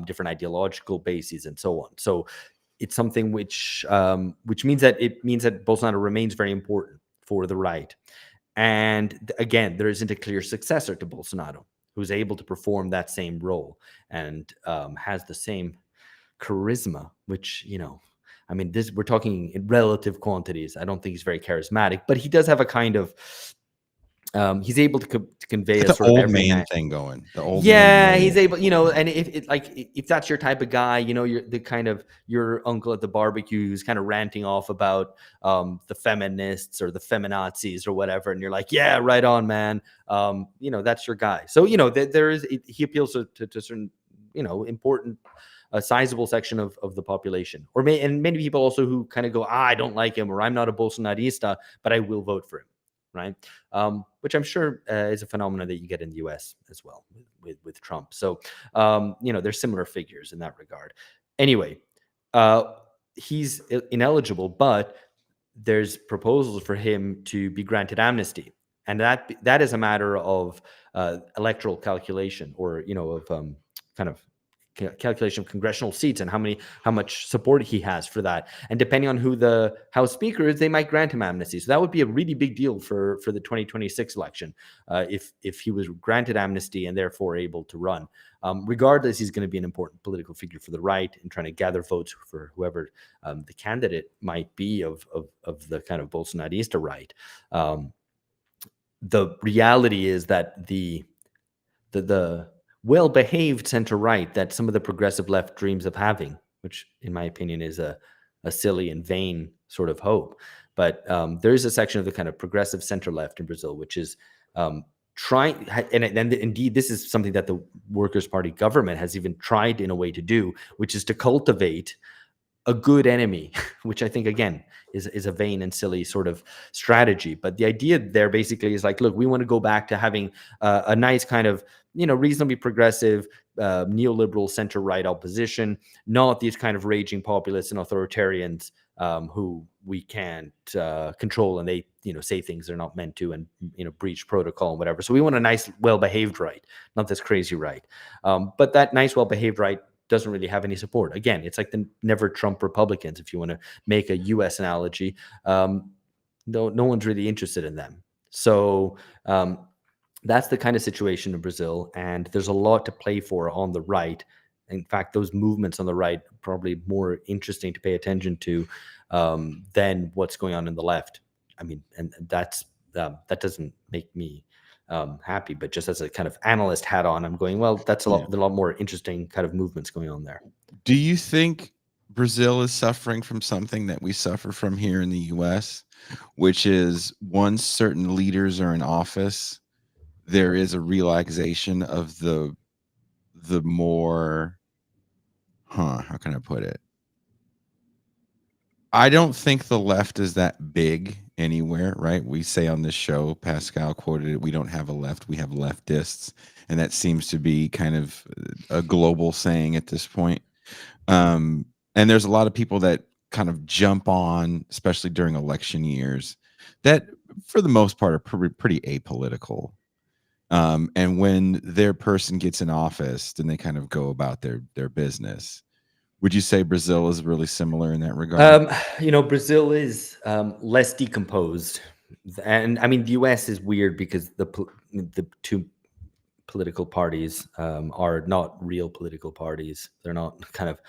different ideological bases, and so on. So it's something which means that Bolsonaro remains very important for the right. And again, there isn't a clear successor to Bolsonaro who's able to perform that same role and has the same charisma, which, I mean, this we're talking in relative quantities. I don't think he's very charismatic, but he does have a kind of he's able to convey Got a the sort of old man everyman. thing going. The old man Yeah, he's mood. able, and if that's your type of guy, you're the kind of your uncle at the barbecue who's kind of ranting off about the feminists or the feminazis or whatever, and you're like, yeah, right on, man. That's your guy. So he appeals to certain important a sizable section of the population, and many people also who kind of go, I don't like him, or I'm not a Bolsonarista, but I will vote for him, right? Which I'm sure is a phenomenon that you get in the U.S. as well with Trump. So there's similar figures in that regard. Anyway, he's ineligible, but there's proposals for him to be granted amnesty, and that is a matter of electoral calculation, or of kind of calculation of congressional seats and how much support he has for that. And depending on who the House Speaker is, they might grant him amnesty. So that would be a really big deal for the 2026 election if he was granted amnesty and therefore able to run. Regardless, he's going to be an important political figure for the right in trying to gather votes for whoever the candidate might be of the kind of Bolsonarista right. The reality is that the well-behaved center right that some of the progressive left dreams of having, which in my opinion is a silly and vain sort of hope. But there is a section of the kind of progressive center left in Brazil, which is trying, and indeed this is something that the Workers' Party government has even tried in a way to do, which is to cultivate a good enemy, which I think again is a vain and silly sort of strategy. But the idea there basically is like, look, we want to go back to having a nice kind of reasonably progressive neoliberal center right opposition, not these kind of raging populists and authoritarians who we can't control, and they say things they're not meant to, and breach protocol and whatever. So we want a nice, well-behaved right, not this crazy right. But that nice, well-behaved right doesn't really have any support. Again, it's like the never Trump Republicans, if you want to make a US analogy. No one's really interested in them. So that's the kind of situation in Brazil, and there's a lot to play for on the right. In fact, those movements on the right are probably more interesting to pay attention to than what's going on in the left. I mean, and that doesn't make me happy, but just as a kind of analyst hat on, I'm going, well, that's a lot more interesting kind of movements going on there. Do you think Brazil is suffering from something that we suffer from here in the US, which is once certain leaders are in office, there is a realization of the more, how can I put it? I don't think the left is that big anywhere, right? We say on this show, Pascal quoted it, we don't have a left, we have leftists. And that seems to be kind of a global saying at this point. Um, and there's a lot of people that kind of jump on, especially during election years, that for the most part are pretty apolitical. And when their person gets in office, then they kind of go about their business. Would you say Brazil is really similar in that regard? Um, Brazil is less decomposed, and I mean the U.S. is weird because the two political parties are not real political parties. They're not kind of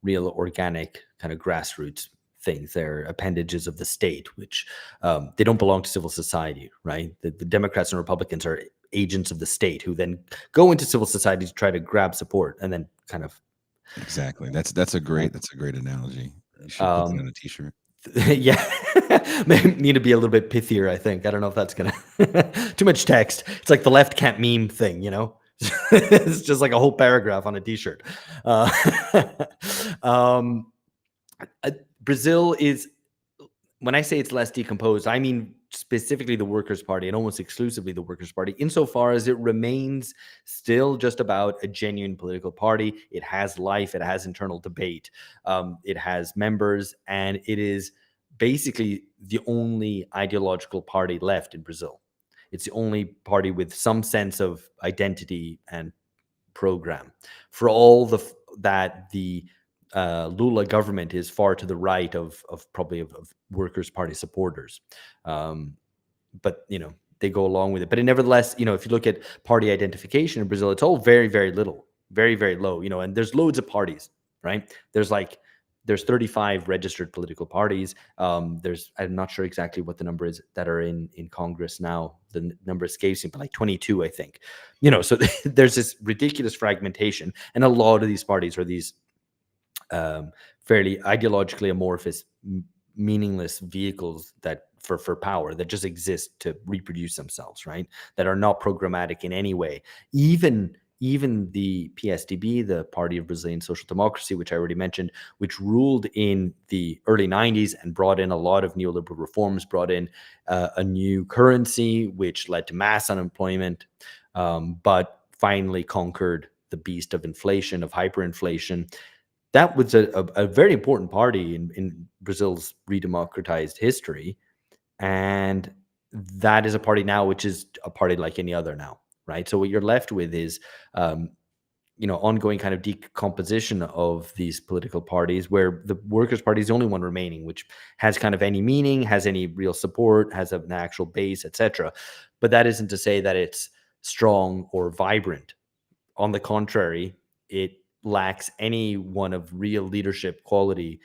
real organic kind of grassroots things. They're appendages of the state, which they don't belong to civil society, right? The Democrats and Republicans are agents of the state who then go into civil society to try to grab support and then kind of Exactly. That's a great analogy. You should put that um, on a t-shirt. yeah, may need to be a little bit pithier. I think I don't know if that's gonna too much text. It's like the left can't meme thing, it's just like a whole paragraph on a t-shirt. Uh, um, Brazil is, when I say it's less decomposed, I mean specifically the Workers' Party and almost exclusively the Workers' Party, insofar as it remains still just about a genuine political party. It has life, it has internal debate, it has members, and it is basically the only ideological party left in Brazil. It's the only party with some sense of identity and program. For all that the Lula government is far to the right of probably of Workers' Party supporters, um, but they go along with it. But nevertheless, if you look at party identification in Brazil, it's all very very little, very very low. And there's loads of parties, right? There's 35 registered political parties. I'm not sure exactly what the number is that are in Congress now. The number escapes me, but like 22, I think. So there's this ridiculous fragmentation, and a lot of these parties are these fairly ideologically amorphous, meaningless vehicles that for power that just exist to reproduce themselves, right? That are not programmatic in any way. Even the PSDB, the Party of Brazilian Social Democracy, which I already mentioned, which ruled in the early 90s and brought in a lot of neoliberal reforms, brought in a new currency, which led to mass unemployment, but finally conquered the beast of inflation, of hyperinflation. That was a very important party in Brazil's redemocratized history. And that is a party now, which is a party like any other now, right? So what you're left with is, ongoing kind of decomposition of these political parties, where the Workers' Party is the only one remaining, which has kind of any meaning, has any real support, has an actual base, etc. But that isn't to say that it's strong or vibrant. On the contrary, it lacks any one of real leadership quality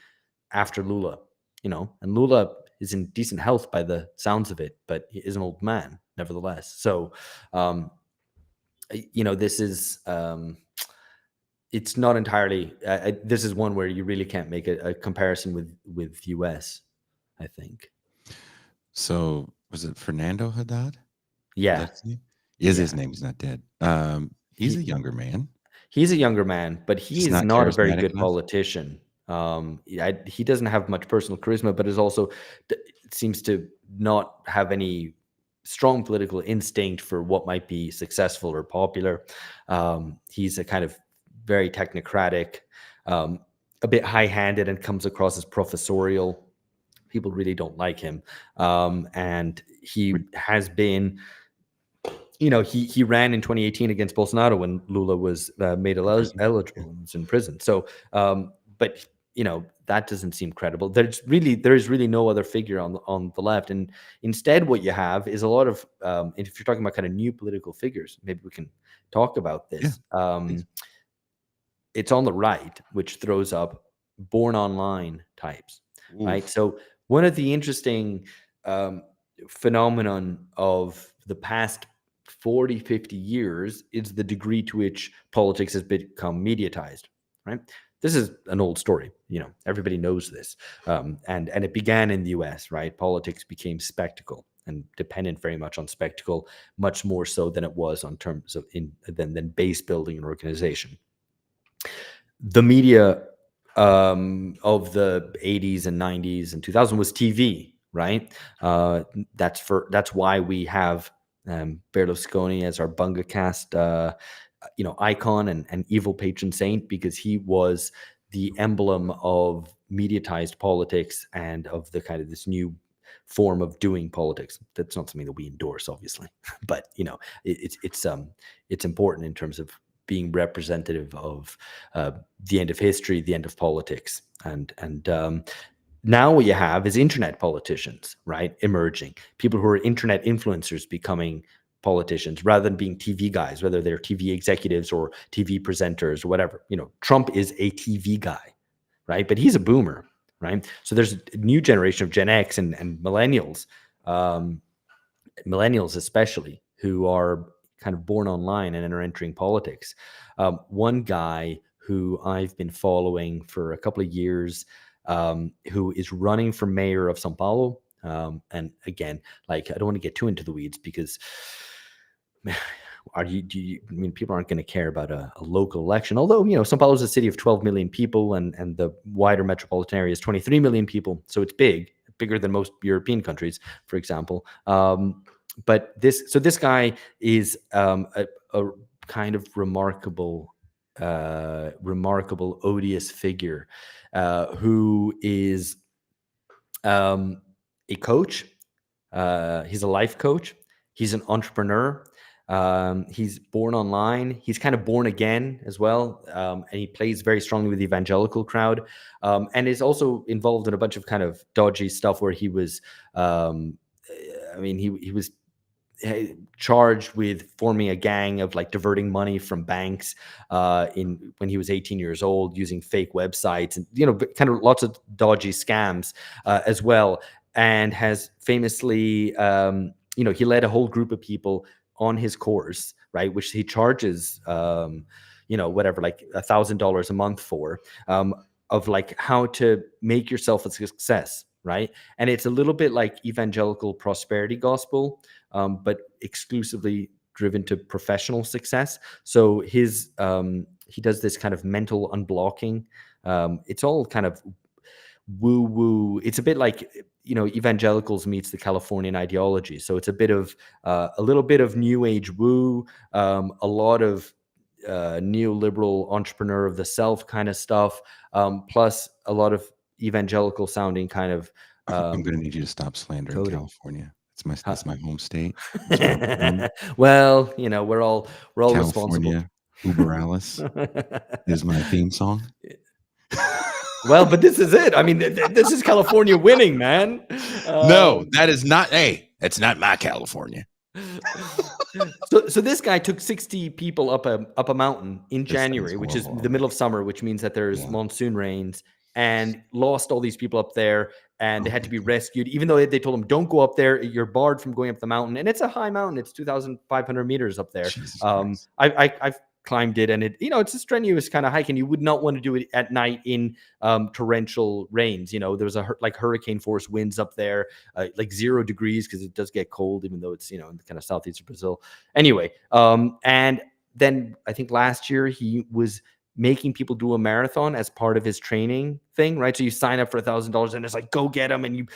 after Lula, and Lula is in decent health by the sounds of it, but he is an old man nevertheless. So, this is, it's not entirely, this is one where you really can't make a comparison with US, I think. So was it Fernando Haddad? Is Yeah. that his name? Is his Yeah. name? He's not dead. He's a He, younger man. He's a younger man, but he Just is not not a very charismatic good enough. politician. He doesn't have much personal charisma, but is also seems to not have any strong political instinct for what might be successful or popular. He's a kind of very technocratic, a bit high-handed, and comes across as professorial. People really don't like him, and he Would has been, he ran in 2018 against Bolsonaro when Lula was made in prison? Yeah. eligible, was in prison. So, but that doesn't seem credible. There is really no other figure on the left, and instead, what you have is a lot of, and if you're talking about kind of new political figures, maybe we can talk about Yeah, this. please. It's on the right, which throws up born online types, right? Oof. So one of the interesting um, phenomenon of the past 40, 50 years is the degree to which politics has become mediatized, right? This is an old story, everybody knows this. And it began in the US, right? Politics became spectacle. and dependent very much on spectacle, much more so than it was on terms of than base building an organization. The media of the 80s and 90s and 2000 was TV, right? That's why we have Berlusconi as our Bunga cast, icon and evil patron saint, because he was the emblem of mediatized politics and of the kind of this new form of doing politics. That's not something that we endorse, obviously, but it's important in terms of being representative of the end of history, the end of politics, and now what you have is internet politicians, right? Emerging people who are internet influencers becoming politicians rather than being TV guys, whether they're TV executives or TV presenters or whatever. Trump is a TV guy, right? But he's a boomer, right? So there's a new generation of Gen X and millennials, millennials especially, who are kind of born online and are entering politics. One guy who I've been following for a couple of years, who is running for mayor of Sao Paulo. And again, like, I don't want to get too into the weeds because I mean, people aren't going to care about a local election, although, Sao Paulo is a city of 12 million people and the wider metropolitan area is 23 million people. So it's bigger than most European countries, for example. But this guy is a kind of remarkable, odious figure, who is a coach. He's a life coach. He's an entrepreneur. He's born online. He's kind of born again as well. And he plays very strongly with the evangelical crowd, and is also involved in a bunch of kind of dodgy stuff where he was, he was charged with forming a gang of like diverting money from banks when he was 18 years old, using fake websites and kind of lots of dodgy scams as well, and has famously he led a whole group of people on his course, right, which he charges whatever, like $1,000 a month for, of like how to make yourself a success, right? And it's a little bit like evangelical prosperity gospel, but exclusively driven to professional success. So he does this kind of mental unblocking. It's all kind of woo woo. It's a bit like evangelicals meets the Californian ideology. So it's a little bit of new age woo, a lot of neoliberal entrepreneur of the self kind of stuff, plus a lot of evangelical sounding kind of I'm going to need you to stop slandering coding. California. That's my home state. Well, we're all California, Uber Alice is my theme song. Well, but this is it. I mean, this is California winning, man. No, that is not. Hey, that's not my California. So this guy took 60 people up a mountain in January, which is the middle of summer, which means that there's monsoon rains, and lost all these people up there, and they had to be rescued, even though they told them, don't go up there. You're barred from going up the mountain. And it's a high mountain. It's 2,500 meters up there. I've climbed it, and it's a strenuous kind of hike, and you would not want to do it at night in torrential rains. There's like hurricane force winds up there, like 0 degrees, because it does get cold, even though it's in the kind of southeast of Brazil. Anyway, and then I think last year he was making people do a marathon as part of his training thing, right? So you sign up for $1,000 and it's like, go get him. And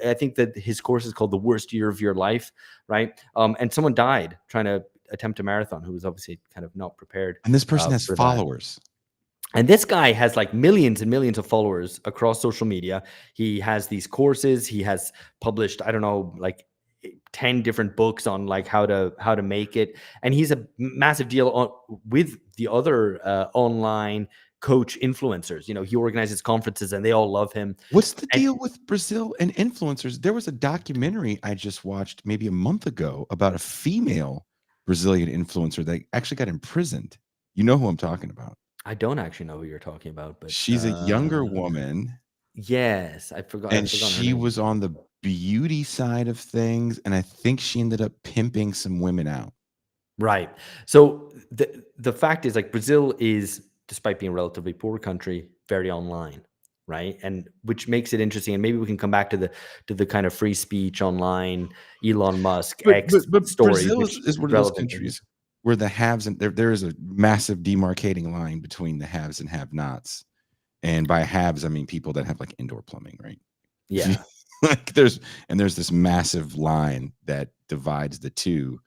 I think that his course is called The Worst Year of Your Life, right? And someone died trying to attempt a marathon, who was obviously kind of not prepared. And this person has followers. And this guy has like millions and millions of followers across social media. He has these courses. He has published, I don't know, like 10 different books on like how to make it. And he's a massive deal with the other online coach influencers. He organizes conferences and they all love him. What's the deal with Brazil and influencers? There was a documentary I just watched maybe a month ago about a female Brazilian influencer that actually got imprisoned. You know who I'm talking about? I don't actually know who you're talking about, but she's a younger woman. Yes, I forgot. And she was on the beauty side of things, and I think she ended up pimping some women out. Right. So the fact is, like, Brazil is, despite being a relatively poor country, very online. right? And which makes it interesting. And maybe we can come back to the kind of free speech online, Elon Musk X But story, Brazil which is is one of those relevant. And countries where the haves and there is a massive demarcating line between the haves and have-nots. And by haves, I mean people that have like indoor plumbing, right? yeah, Like there's this massive line that divides the two.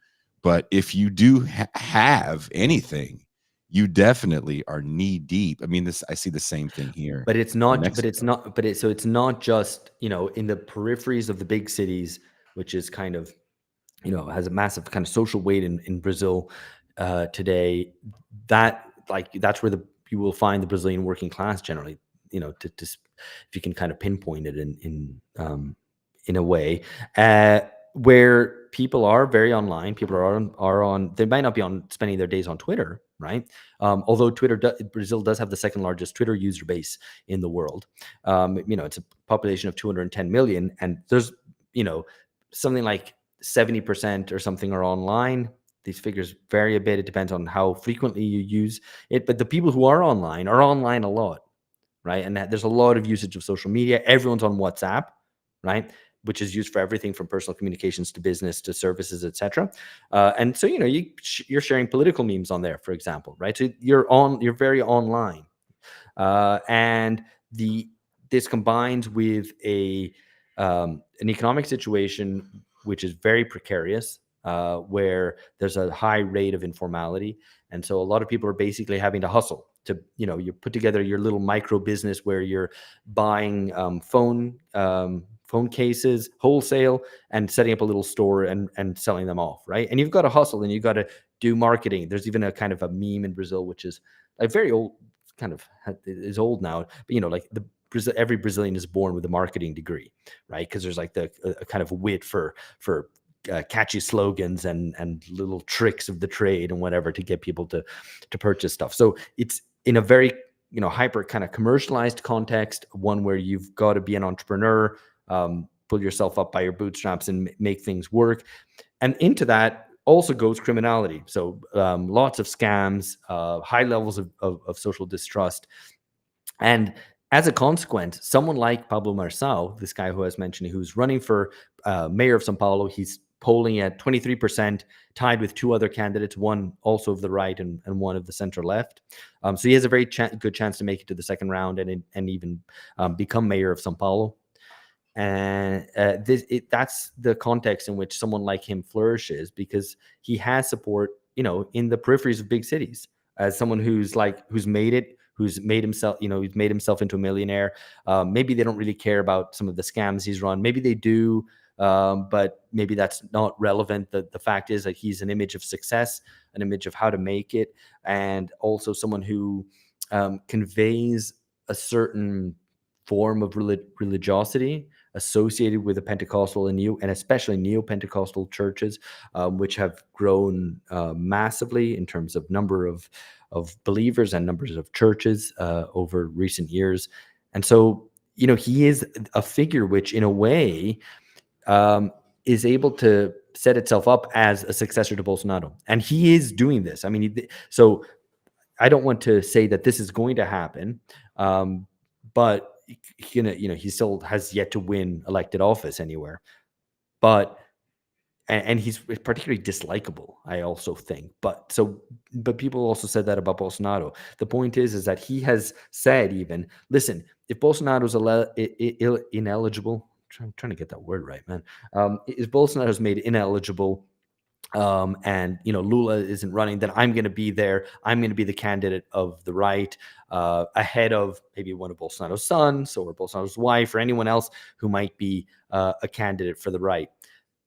But if you do have anything, you definitely are knee deep. I mean, this I see the same thing here but it's in not. But it's Mexico. not. But it's so it's not just in the peripheries of the big cities, which is kind of has a massive kind of social weight in Brazil today. That that's where you will find the Brazilian working class generally. If you can kind of pinpoint it in a way, uh, where people are very online. People are on. They might not be on spending their days on Twitter, right? Although Brazil does have the second largest Twitter user base in the world. It's a population of 210 million, and there's something like 70% or something are online. These figures vary a bit. It depends on how frequently you use it. But the people who are online a lot, right? And there's a lot of usage of social media. Everyone's on WhatsApp, right? Which is used for everything from personal communications to business to services, etc. And so you're sharing political memes on there, for example, right? So you're very online, and the this combines with an economic situation which is very precarious, where there's a high rate of informality, and so a lot of people are basically having to hustle to you put together your little micro business where you're buying phone cases wholesale and setting up a little store and selling them off, right? And you've got to hustle and you've got to do marketing. There's even a kind of a meme in Brazil which is like very old, kind of is old now, but like every Brazilian is born with a marketing degree, right? Because there's like a kind of wit for catchy slogans and little tricks of the trade and whatever to get people to purchase stuff. So it's in a very hyper kind of commercialized context, one where you've got to be an entrepreneur, pull yourself up by your bootstraps and make things work. And into that also goes criminality. So lots of scams, high levels of social distrust. And as a consequence, someone like Pablo Marçal, this guy who I was mentioning, who's running for mayor of Sao Paulo, he's polling at 23%, tied with two other candidates, one also of the right and one of the center left. So he has a very good chance to make it to the second round and even become mayor of Sao Paulo. And that's the context in which someone like him flourishes, because he has support in the peripheries of big cities, as someone who's made it, who's made himself he's made himself into a millionaire. Maybe they don't really care about some of the scams he's run, maybe they do, but maybe that's not relevant. The fact is that he's an image of success, an image of how to make it, and also someone who conveys a certain form of religiosity associated with the Pentecostal and especially neo-Pentecostal churches, which have grown massively in terms of number of believers and numbers of churches over recent years. And so, he is a figure which, in a way, is able to set itself up as a successor to Bolsonaro, and he is doing this. I mean, so I don't want to say that this is going to happen, but he still has yet to win elected office anywhere. But and he's particularly dislikable, I also think. But people also said that about Bolsonaro. The point is that he has said, even, listen, if Bolsonaro's ineligible, I'm trying to get that word right, man. If Bolsonaro's made ineligible, and Lula isn't running, then I'm going to be there. I'm going to be the candidate of the right, ahead of maybe one of Bolsonaro's sons or Bolsonaro's wife or anyone else who might be a candidate for the right.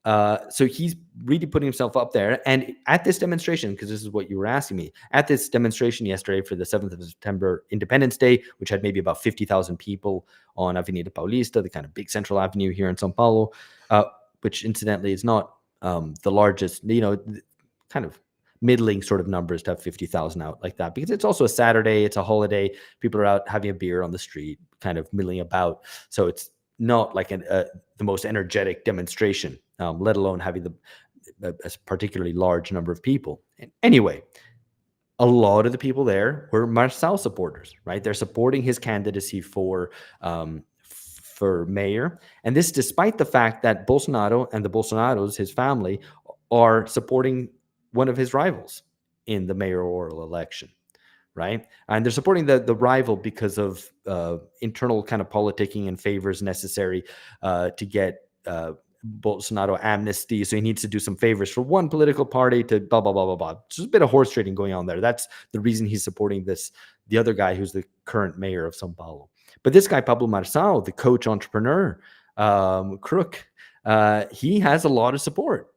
So he's really putting himself up there. And at this demonstration, because this is what you were asking me, at this demonstration yesterday for the 7th of September Independence Day, which had maybe about 50,000 people on Avenida Paulista, the kind of big central avenue here in Sao Paulo, which incidentally is not the largest, kind of middling sort of numbers to have 50,000 out like that, because it's also a Saturday, it's a holiday, people are out having a beer on the street, kind of milling about. So it's not like the most energetic demonstration, let alone having a particularly large number of people. And anyway, a lot of the people there were Marçal supporters, right? They're supporting his candidacy for mayor, and this despite the fact that Bolsonaro and the Bolsonaros, his family, are supporting one of his rivals in the mayoral election, right? And they're supporting the rival because of internal kind of politicking and favors necessary to get Bolsonaro amnesty. So he needs to do some favors for one political party to blah blah blah blah blah. Just a bit of horse trading going on there. That's the reason he's supporting the other guy who's the current mayor of São Paulo. But this guy Pablo Marçal, the coach entrepreneur, crook, he has a lot of support.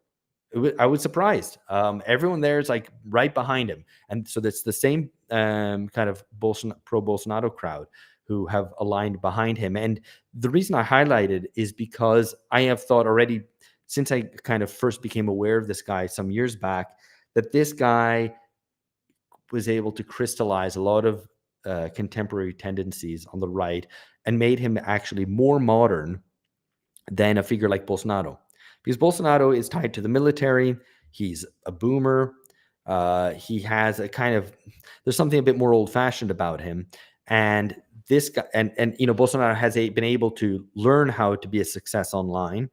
I was surprised. Everyone there is like right behind him, and so that's the same kind of pro Bolsonaro crowd who have aligned behind him. And the reason I highlighted is because I have thought already since I kind of first became aware of this guy some years back that this guy was able to crystallize a lot of contemporary tendencies on the right and made him actually more modern than a figure like Bolsonaro. Because Bolsonaro is tied to the military, he's a boomer, he has a kind of there's something a bit more old-fashioned about him, and this guy and Bolsonaro has been able to learn how to be a success online,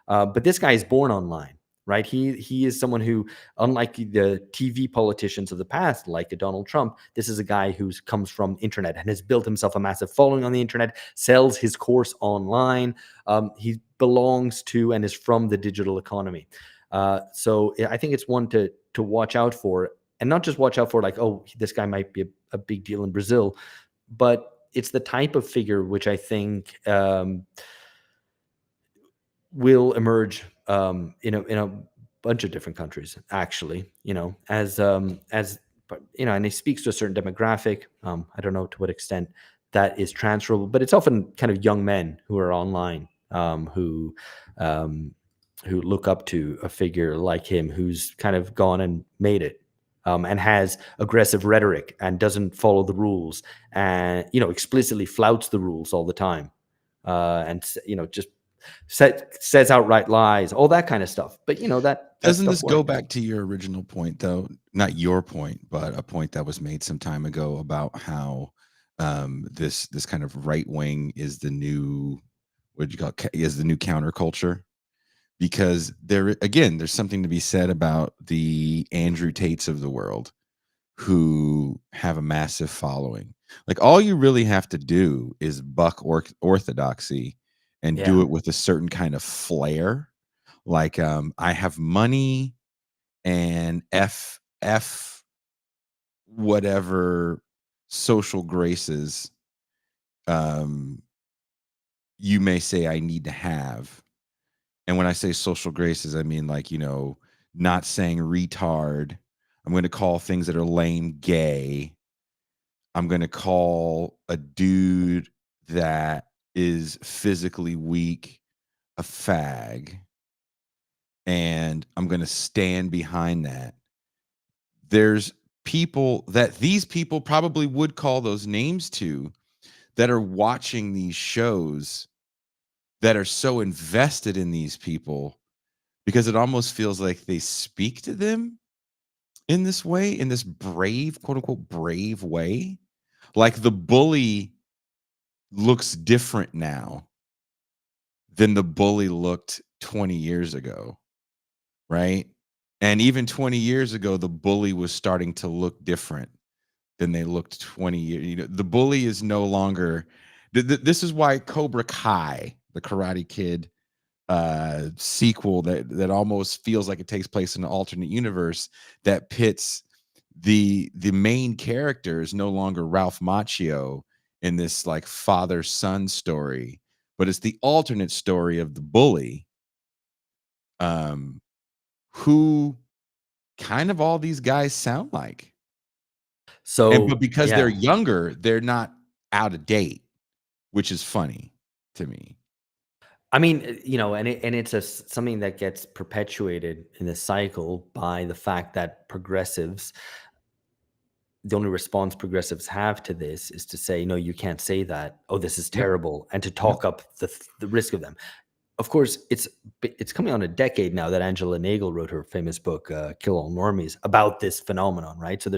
but this guy is born online, right? He is someone who, unlike the TV politicians of the past, like a Donald Trump, this is a guy who comes from internet and has built himself a massive following on the internet, sells his course online. He belongs to and is from the digital economy. So I think it's one to watch out for, and not just watch out for like, oh, this guy might be a big deal in Brazil, but it's the type of figure which I think will emerge in a bunch of different countries. Actually, as and he speaks to a certain demographic. I don't know to what extent that is transferable, but it's often kind of young men who are online um, who look up to a figure like him who's kind of gone and made it. And has aggressive rhetoric and doesn't follow the rules and explicitly flouts the rules all the time and just says outright lies, all that kind of stuff. But that Doesn't stuff this go works. back to your original point, though? Not your point, but a point that was made some time ago about how this kind of right wing is the new what do you call it, is the new counterculture, because there's something to be said about the Andrew Tates of the world who have a massive following. Like all you really have to do is buck orthodoxy and do Yeah. it with a certain kind of flair. Like I have money and f whatever social graces um you may say I need to have. And when I say social graces, I mean like, not saying retard. I'm going to call things that are lame gay. I'm going to call a dude that is physically weak a fag. And I'm going to stand behind that. There's people that these people probably would call those names to that are watching these shows that are so invested in these people because it almost feels like they speak to them in this way, in this brave, quote unquote, brave way. Like the bully looks different now than the bully looked 20 years ago, right? And even 20 years ago, the bully was starting to look different than they looked 20 years. The bully is no longer. This is why Cobra Kai, the Karate Kid sequel that almost feels like it takes place in an alternate universe that pits the main character is no longer Ralph Macchio in this like father son story, but it's the alternate story of the bully, um, who kind of all these guys sound like, but So because they're yeah, younger, they're not out of date, which is funny to me. I mean, and it's something that gets perpetuated in the cycle by the fact that progressives, the only response progressives have to this is to say, no, you can't say that. Oh, this is Yep. terrible, and to Yep. talk up the risk of them. of course, it's coming on a decade now that Angela Nagel wrote her famous book, "Kill All Normies," about this phenomenon, right? So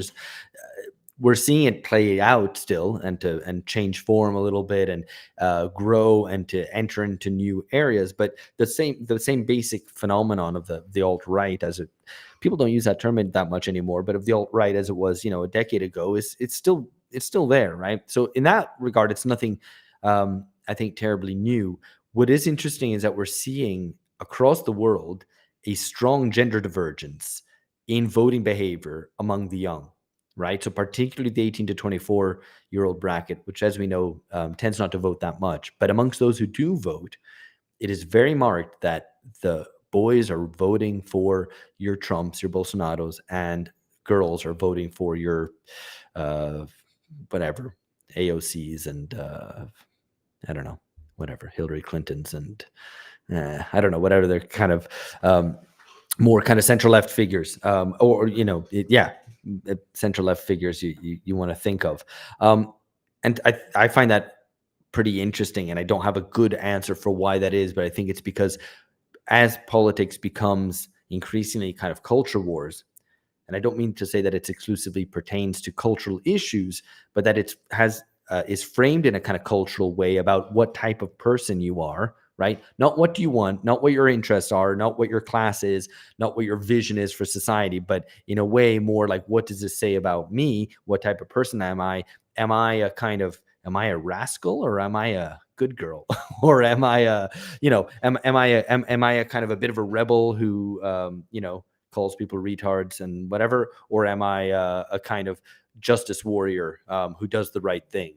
we're seeing it play out still, and change form a little bit, and grow, and to enter into new areas. But the same basic phenomenon of the alt right, as it people don't use that term that much anymore, but of the alt right as it was, a decade ago, is it's still there, right? So in that regard, it's nothing, I think, terribly new. What is interesting is that we're seeing across the world a strong gender divergence in voting behavior among the young, right? So particularly the 18 to 24-year-old bracket, which, as we know, tends not to vote that much. But amongst those who do vote, it is very marked that the boys are voting for your Trumps, your Bolsonaros, and girls are voting for your uh, whatever AOCs, and I don't know, whatever Hillary Clintons, and I don't know, whatever they're kind of um, more kind of center left figures, or center left figures you want to think of, and I find that pretty interesting, and I don't have a good answer for why that is, but I think it's because as politics becomes increasingly kind of culture wars, and I don't mean to say that it's exclusively pertains to cultural issues, but that it has is framed in a kind of cultural way about what type of person you are, right? Not what do you want, not what your interests are, not what your class is, not what your vision is for society, but in a way more like, what does this say about me? What type of person am I? Am I a rascal, or am I a good girl? Or am I a, am I a kind of a bit of a rebel who, calls people retards and whatever, or am I a kind of justice warrior, who does the right thing,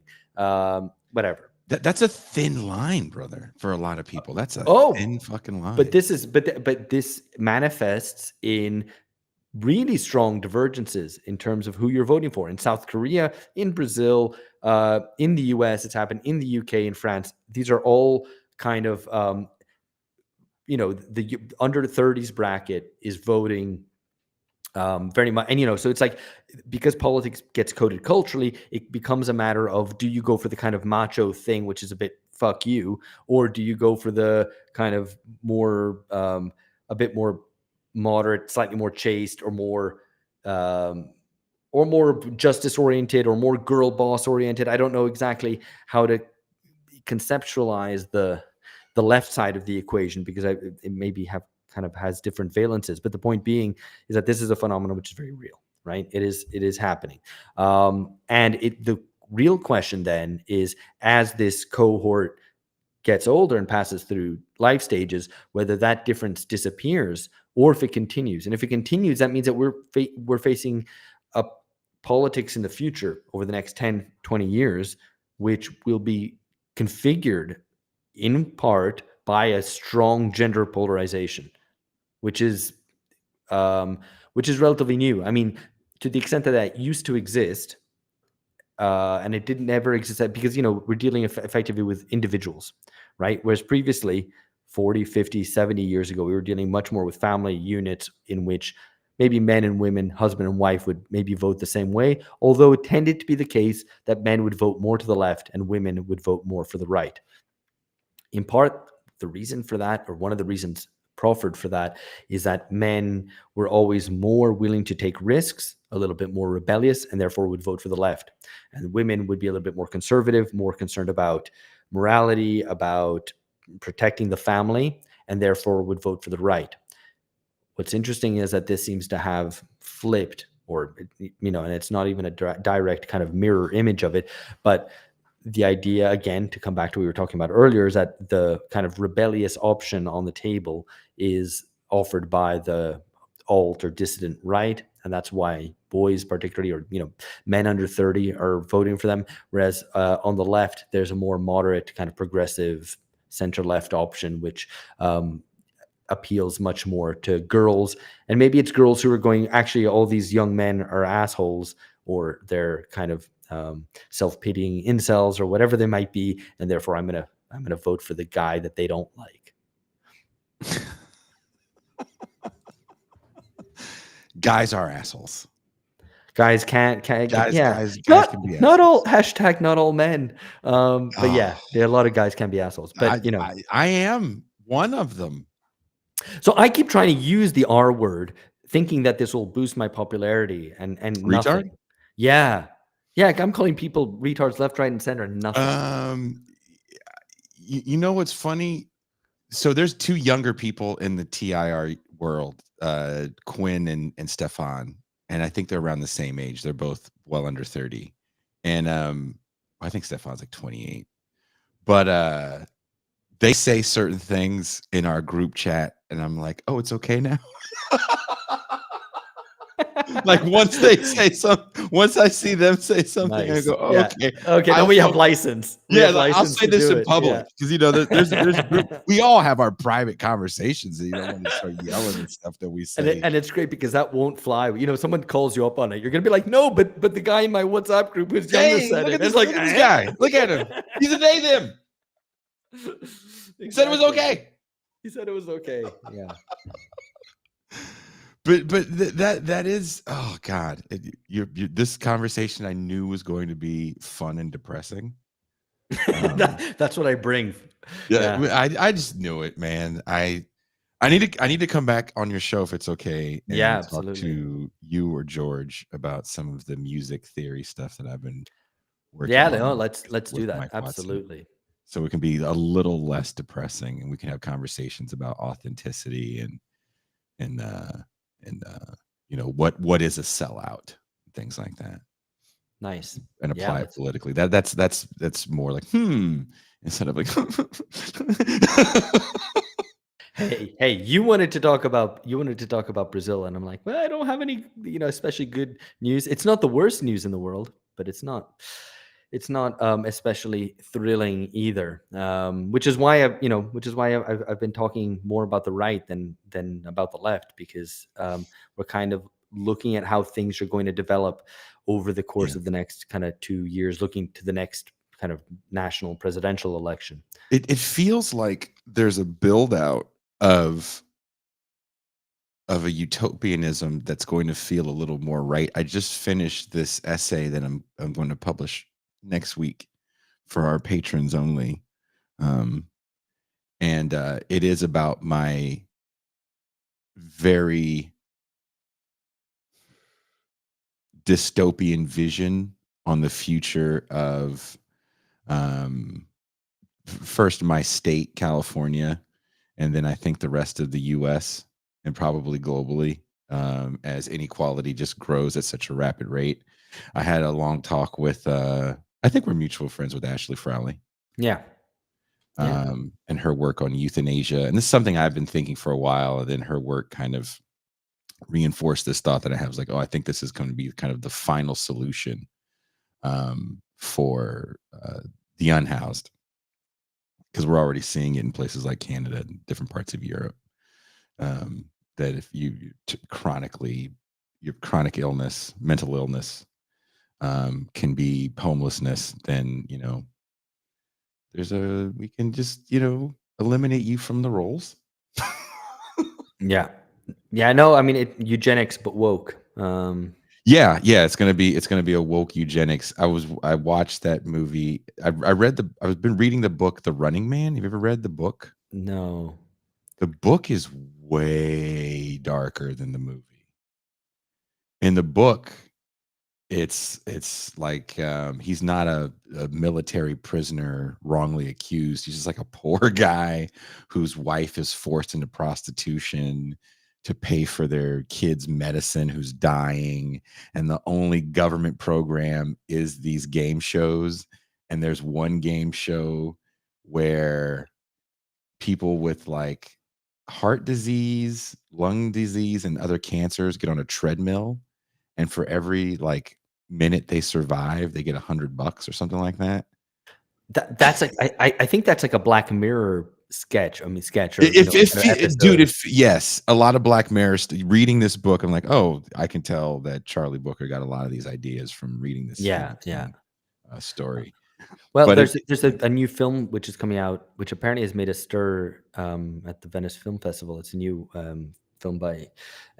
whatever. That's a thin line, brother, for a lot of people. That's a Oh, thin fucking line. but this manifests in really strong divergences in terms of who you're voting for. In South Korea, in Brazil, in the US, it's happened in the UK, in France. These are all kind of, the under 30s bracket is voting very much. And so it's like, because politics gets coded culturally, it becomes a matter of, do you go for the kind of macho thing, which is a bit fuck you, or do you go for the kind of more, a bit more moderate, slightly more chaste, um, or more justice oriented, or more girl boss oriented? I don't know exactly how to conceptualize the left side of the equation, because it maybe have kind of has different valences. But the point being is that this is a phenomenon which is very real, right? It is happening, and the real question then is, as this cohort gets older and passes through life stages, whether that difference disappears or if it continues. And if it continues, that means that we're facing a politics in the future over the next 10, 20 years, which will be configured in part by a strong gender polarization, which is relatively new. I mean, to the extent that that used to exist, and it didn't ever exist, because we're dealing effectively with individuals, right? Whereas previously, 40, 50, 70 years ago, we were dealing much more with family units, in which maybe men and women, husband and wife, would maybe vote the same way, although it tended to be the case that men would vote more to the left and women would vote more for the right. In part, the reason for that, or one of the reasons proffered for that, is that men were always more willing to take risks, a little bit more rebellious, and therefore would vote for the left. And women would be a little bit more conservative, more concerned about morality, about protecting the family, and therefore would vote for the right. What's interesting is that this seems to have flipped, or, and it's not even a direct kind of mirror image of it, but the idea, again, to come back to what we were talking about earlier, is that the kind of rebellious option on the table is offered by the alt or dissident right, and that's why boys, particularly, or men under 30, are voting for them. Whereas on the left, there's a more moderate, kind of progressive center left option, which appeals much more to girls. And maybe it's girls who are going, actually, all these young men are assholes, or they're kind of self-pitying incels, or whatever they might be, and therefore I'm gonna vote for the guy that they don't like. Guys are assholes. Guys can't Guys yeah. can be Not all assholes. not all men. But yeah, Oh, a lot of guys can be assholes. But I am one of them. So I keep trying to use the R word, thinking that this will boost my popularity, and Retard? nothing. Yeah, yeah. I'm calling people retards left, right, and center. Nothing. Um, you know what's funny? So there's two younger people in the TIR world, Quinn and Stefan, and I think they're around the same age. They're both well under 30. And I think Stefan's like 28. But they say certain things in our group chat, and I'm like, oh, it's okay now. Like once I see them say something, I Nice. go, oh, Yeah. okay. Okay. Then I'll we have feel license. We Yeah, have like, I'll license say to this do in it. public Yeah. because there's a group. We all have our private conversations, and you don't want to start yelling and stuff that we say. And it's great because that won't fly. Someone calls you up on it. You're gonna be like, no, but the guy in my WhatsApp group who's younger Hey, said look it. at It's this! like, Look at this guy! Look at him! He's a they them. He said it was exactly. okay. He said it was okay. Yeah. That is, oh God, this conversation I knew was going to be fun and depressing. That's what I bring. Yeah, Yeah. I just knew it, man. I need to come back on your show if it's okay Yeah, and talk absolutely. to you or George about some of the music theory stuff that I've been working Yeah, no, on let's do with that. Mike Watson. Absolutely. So it can be a little less depressing and we can have conversations about authenticity and what is a sellout, things like that, Nice. and Yeah, apply it let's politically. That's more like instead of like Hey, you wanted to talk about Brazil, and I'm like, well, I don't have any, especially good news. It's not the worst news in the world, but it's not especially thrilling either. Which is why I've been talking more about the right than about the left, because we're kind of looking at how things are going to develop over the yeah. course of the next kind of 2 years, looking to the next kind of national presidential election. It feels like there's a build out of a utopianism that's going to feel a little more right. I just finished this essay that I'm going to publish next week for our patrons only. Um, and it is about my very dystopian vision on the future of um, first my state, California, and then I think the rest of the U.S. and probably globally, as inequality just grows at such a rapid rate. I had a long talk with, I think we're mutual friends with Ashley Frowley, Yeah, yeah. and her work on euthanasia. And this is something I've been thinking for a while. And then her work kind of reinforced this thought that I have. I was like, oh, I think this is going to be kind of the final solution for the unhoused, because we're already seeing it in places like Canada and different parts of Europe. That if your chronic illness, mental illness, can be homelessness, then we can just eliminate you from the rolls. Yeah. Yeah, no, I mean eugenics but woke. Yeah, it's gonna be a woke eugenics. I watched that movie. I've been reading the book The Running Man. Have you ever read the book? No. The book is way darker than the movie. In the book, it's like he's not a military prisoner wrongly accused. He's just like a poor guy whose wife is forced into prostitution to pay for their kids' medicine, who's dying, and the only government program is these game shows. And there's one game show where people with like heart disease, lung disease, and other cancers get on a treadmill, and for every like minute they survive, they get $100 or something like that. That's like I think that's like a Black Mirror sketch. I mean sketch, or Dude, episode. if yes, a lot of Black Mirror. Reading this book, I'm like, oh, I can tell that Charlie Booker got a lot of these ideas from reading this Yeah, Stephen yeah. King story. Well, But there's a new film which is coming out, which apparently has made a stir at the Venice Film Festival. It's a new film by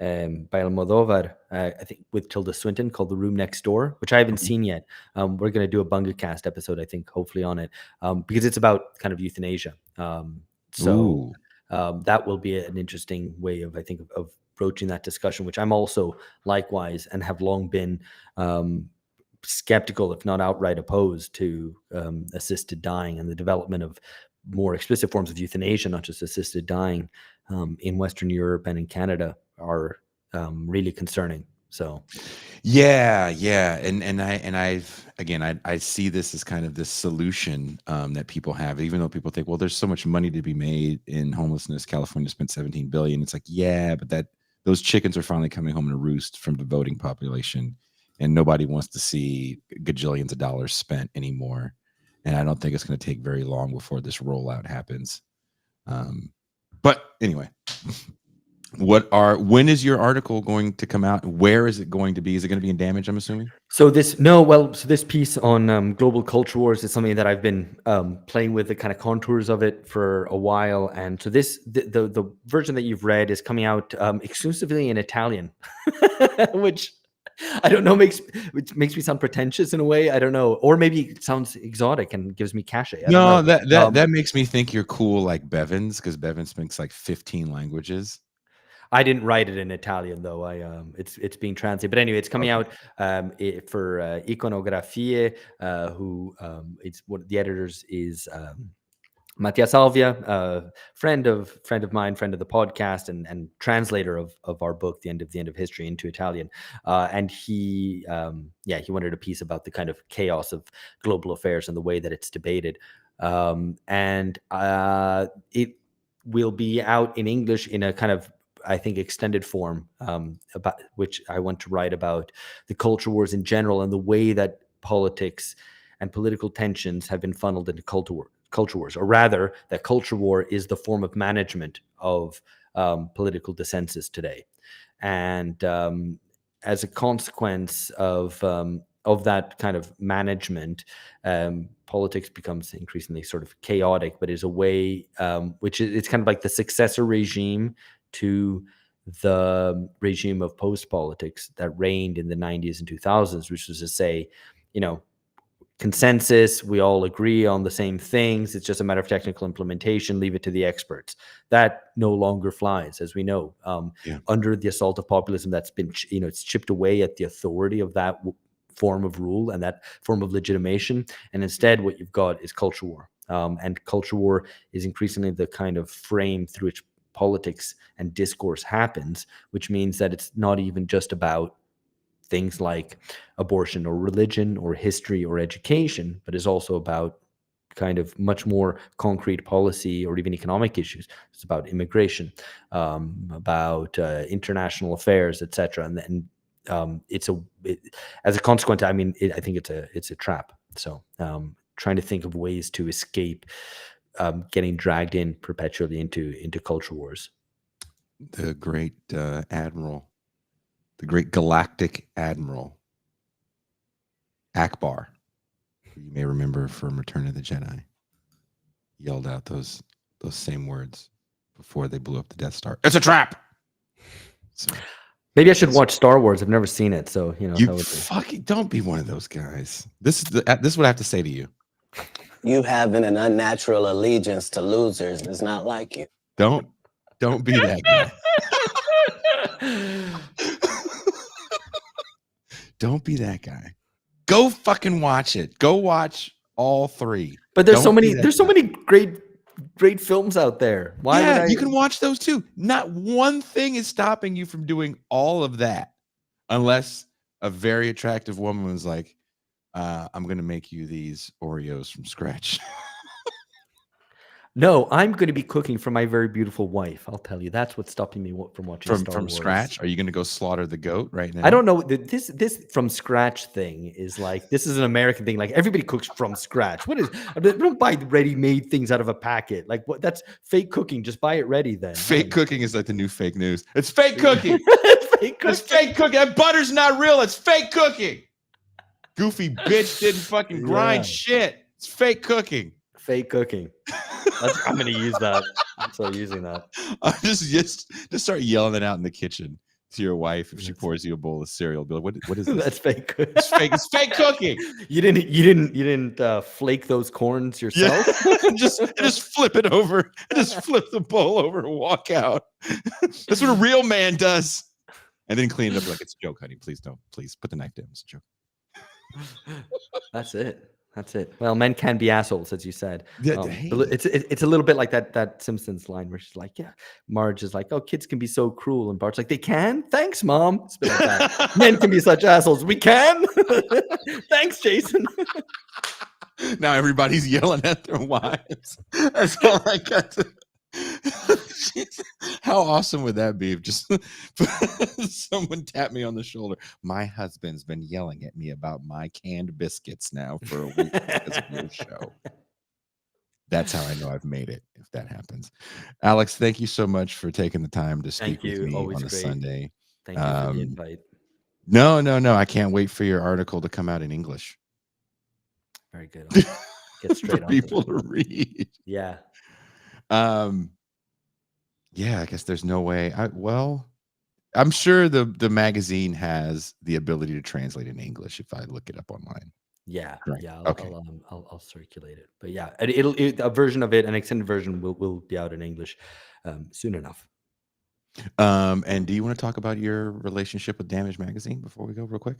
Almodovar, I think, with Tilda Swinton, called The Room Next Door, which I haven't okay. seen yet. We're going to do a Bunga Cast episode, I think, hopefully on it, because it's about kind of euthanasia. So Ooh, that will be an interesting way of, I think, of broaching that discussion, which I'm also likewise and have long been skeptical, if not outright opposed to assisted dying and the development of more explicit forms of euthanasia, not just assisted dying, in Western Europe and in Canada are really concerning. So, Yeah, yeah, and I've again, I see this as kind of this solution that people have, even though people think, well, there's so much money to be made in homelessness. California spent 17 billion. It's like, yeah, but those chickens are finally coming home to roost from the voting population, and nobody wants to see gajillions of dollars spent anymore. And I don't think it's going to take very long before this rollout happens. But anyway. When is your article going to come out? Where is it going to be? Is it going to be in Damage, I'm assuming? so this piece on global culture wars is something that I've been playing with the kind of contours of it for a while, and so the version that you've read is coming out exclusively in Italian, which I don't know which makes me sound pretentious in a way. I don't know, or maybe it sounds exotic and gives me cachet. I don't No, know. that makes me think you're cool like Bevins, because Bevins speaks like 15 languages. I didn't write it in Italian though. It's being translated, but anyway, it's coming Okay. out for Iconografie. Who it's what the editors is. Mattia Salvia, friend of mine, friend of the podcast, and translator of our book, the end of history, into Italian. And he wanted a piece about the kind of chaos of global affairs and the way that it's debated. And it will be out in English in a kind of, I think, extended form, about which I want to write about the culture wars in general and the way that politics and political tensions have been funneled into culture wars, or rather, that culture war is the form of management of political dissensus today. And as a consequence of that kind of management, politics becomes increasingly sort of chaotic, but is a way which is, it's kind of like the successor regime to the regime of post politics that reigned in the 90s and 2000s, which was to say, you know, consensus, we all agree on the same things, it's just a matter of technical implementation, leave it to the experts. That no longer flies, as we know. Yeah. Under the assault of populism, that's been, it's chipped away at the authority of that form of rule and that form of legitimation, and instead what you've got is culture war. And culture war is increasingly the kind of frame through which politics and discourse happens, which means that it's not even just about things like abortion or religion or history or education, but is also about kind of much more concrete policy or even economic issues. It's about immigration, about international affairs, etc. And as a consequence, I mean, I think it's a trap. So trying to think of ways to escape getting dragged in perpetually into culture wars. The great admiral, the great galactic admiral Akbar, who you may remember from Return of the Jedi, yelled out those same words before they blew up the Death Star. It's a trap. So maybe I should watch Star Wars. I've never seen it, so you fucking don't be one of those guys. This is what I have to say to you. You having an unnatural allegiance to losers is not like you. Don't be that guy. Don't be that guy. Go fucking watch it. Go watch all three. But there's so many great films out there. Why would I? You can watch those too. Not one thing is stopping you from doing all of that, unless a very attractive woman was like, I'm going to make you these Oreos from scratch. No, I'm going to be cooking for my very beautiful wife. I'll tell you, that's what's stopping me from watching Star Wars. From scratch? Are you going to go slaughter the goat right now? I don't know. This from scratch thing is like, this is an American thing. Like, everybody cooks from scratch. What is? Don't buy ready-made things out of a packet. Like, what? That's fake cooking. Just buy it ready then. Fake cooking is like the new fake news. It's fake cooking. It's fake cooking. That butter's not real. It's fake cooking. Goofy bitch didn't fucking grind shit. It's fake cooking. Fake cooking. I'm going to use that. I'm so using that. Just start yelling it out in the kitchen. to your wife if she pours you a bowl of cereal. Be like, what is this? That's fake. It's fake. It's fake cooking. You didn't flake those corns yourself. just flip it over. Just flip the bowl over and walk out. That's what a real man does. And then clean it up like it's a joke, honey. Please don't. Please put the knife down. It's a joke. That's it. That's it. Well, men can be assholes, as you said. Hey. It's a little bit like that Simpsons line where she's like, "Yeah," Marge is like, "Oh, kids can be so cruel," and Bart's like, "They can? Thanks, Mom." It's a bit like that. Men can be such assholes. We can. Thanks, Jason. Now everybody's yelling at their wives. That's all I got to. Jeez. How awesome would that be if just someone tapped me on the shoulder? My husband's been yelling at me about my canned biscuits now for a week because of your show. That's how I know I've made it, if that happens. Alex, thank you so much for taking the time to speak with me Always on a great. Sunday. Thank you for the invite. No. I can't wait for your article to come out in English. Very good. I'll get straight for on people to read. Yeah. Yeah, I guess there's no way. I'm sure the magazine has the ability to translate in English if I look it up online. Yeah, Right. yeah. Okay. I'll circulate it. But yeah, a version of it, an extended version, will be out in English soon enough. And do you want to talk about your relationship with Damage Magazine before we go, real quick?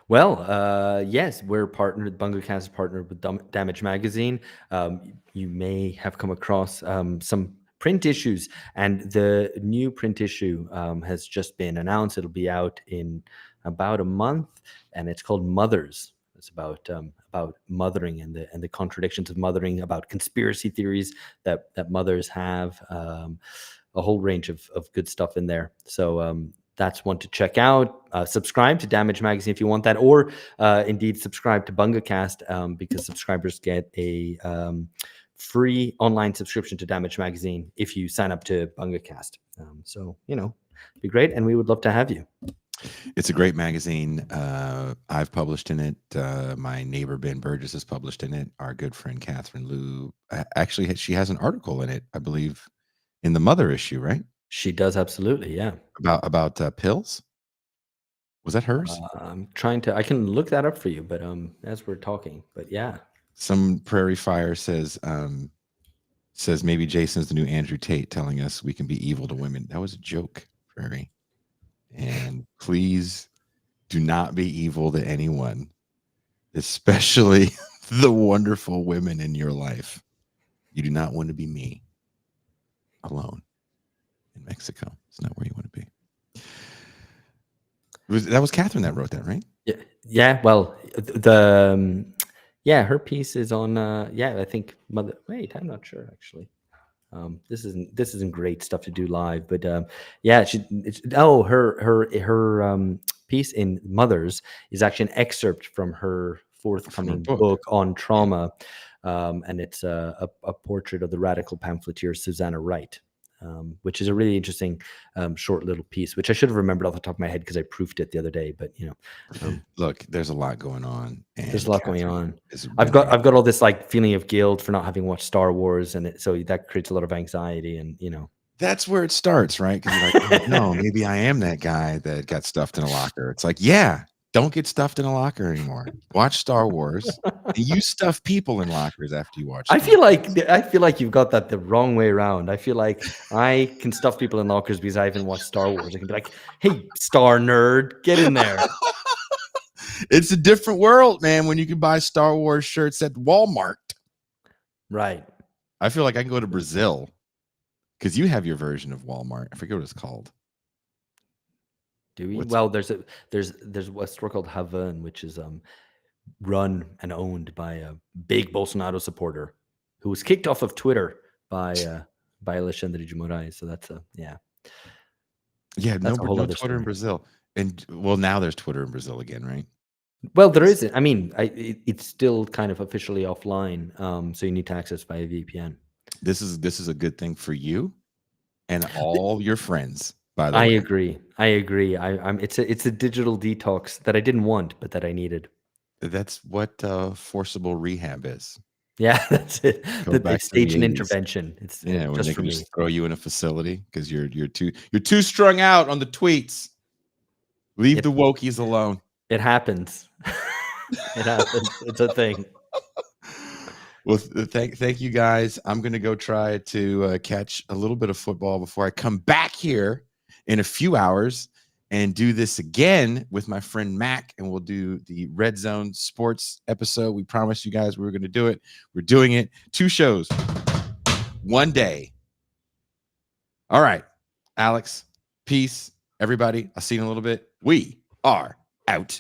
Well, yes, we're partnered. BungaCast is partnered with Damage Magazine. You may have come across some print issues, and the new print issue has just been announced. It'll be out in about a month, and it's called Mothers. It's about mothering and the contradictions of mothering, about conspiracy theories that mothers have, a whole range of good stuff in there. So that's one to check out. Subscribe to Damage Magazine if you want that, or indeed subscribe to BungaCast because subscribers get a free online subscription to Damage Magazine if you sign up to BungaCast. So, it'd be great, and we would love to have you. It's a great magazine. I've published in it. My neighbor Ben Burgess has published in it. Our good friend Catherine Liu, actually, she has an article in it, I believe, in the Mother issue, right? She does, absolutely, yeah. About pills. Was that hers? I'm trying to. I can look that up for you, but as we're talking, but yeah. Some Prairie Fire says maybe Jason's the new Andrew Tate, telling us we can be evil to women. That was a joke, Prairie. And please do not be evil to anyone, especially the wonderful women in your life. You do not want to be me alone in Mexico. It's not where you want to be. That was Catherine that wrote that, right? Yeah. Well, her piece is on. I think Mother. Wait, I'm not sure actually. This isn't great stuff to do live, but her piece in Mothers is actually an excerpt from her forthcoming book on trauma, and it's a portrait of the radical pamphleteer Susanna Wright, which is a really interesting short little piece, which I should have remembered off the top of my head because I proofed it the other day. But look, there's a lot going on. There's a lot going on. I've got all this like feeling of guilt for not having watched Star Wars, and so that creates a lot of anxiety, and that's where it starts, right? Because you're like, oh, no, maybe I am that guy that got stuffed in a locker. It's like, yeah, don't get stuffed in a locker anymore. Watch Star Wars. And you stuff people in lockers after you watch. I feel like you've got that the wrong way around. I feel like I can stuff people in lockers because I haven't watched Star Wars. I can be like, hey, Star nerd, get in there. It's a different world, man, when you can buy Star Wars shirts at Walmart. Right. I feel like I can go to Brazil because you have your version of Walmart. I forget what it's called. Do we? Well, there's a store called Havan, which is run and owned by a big Bolsonaro supporter who was kicked off of Twitter by Alexandre de Moraes. So that's no Twitter story. in Brazil, and well, now there's Twitter in Brazil again, right? Well, there isn't. I mean, it's still kind of officially offline, so you need to access via VPN. This is a good thing for you and all your friends. By the way, I agree. It's a digital detox that I didn't want, but that I needed. That's what forcible rehab is. Yeah, that's it. Go They back to the stage an 80s. intervention. It's Yeah, when just they for can me. just throw you in a facility because you're too strung out on the tweets. Leave the wokies alone. It happens. It happens. It's a thing. Well, thank you guys. I'm gonna go try to catch a little bit of football before I come back here in a few hours and do this again with my friend Mac, and we'll do the Red Zone Sports episode. We promised you guys we were gonna do it. We're doing it. 2 shows, 1 day. All right, Alex. Peace, everybody. I'll see you in a little bit. We are out.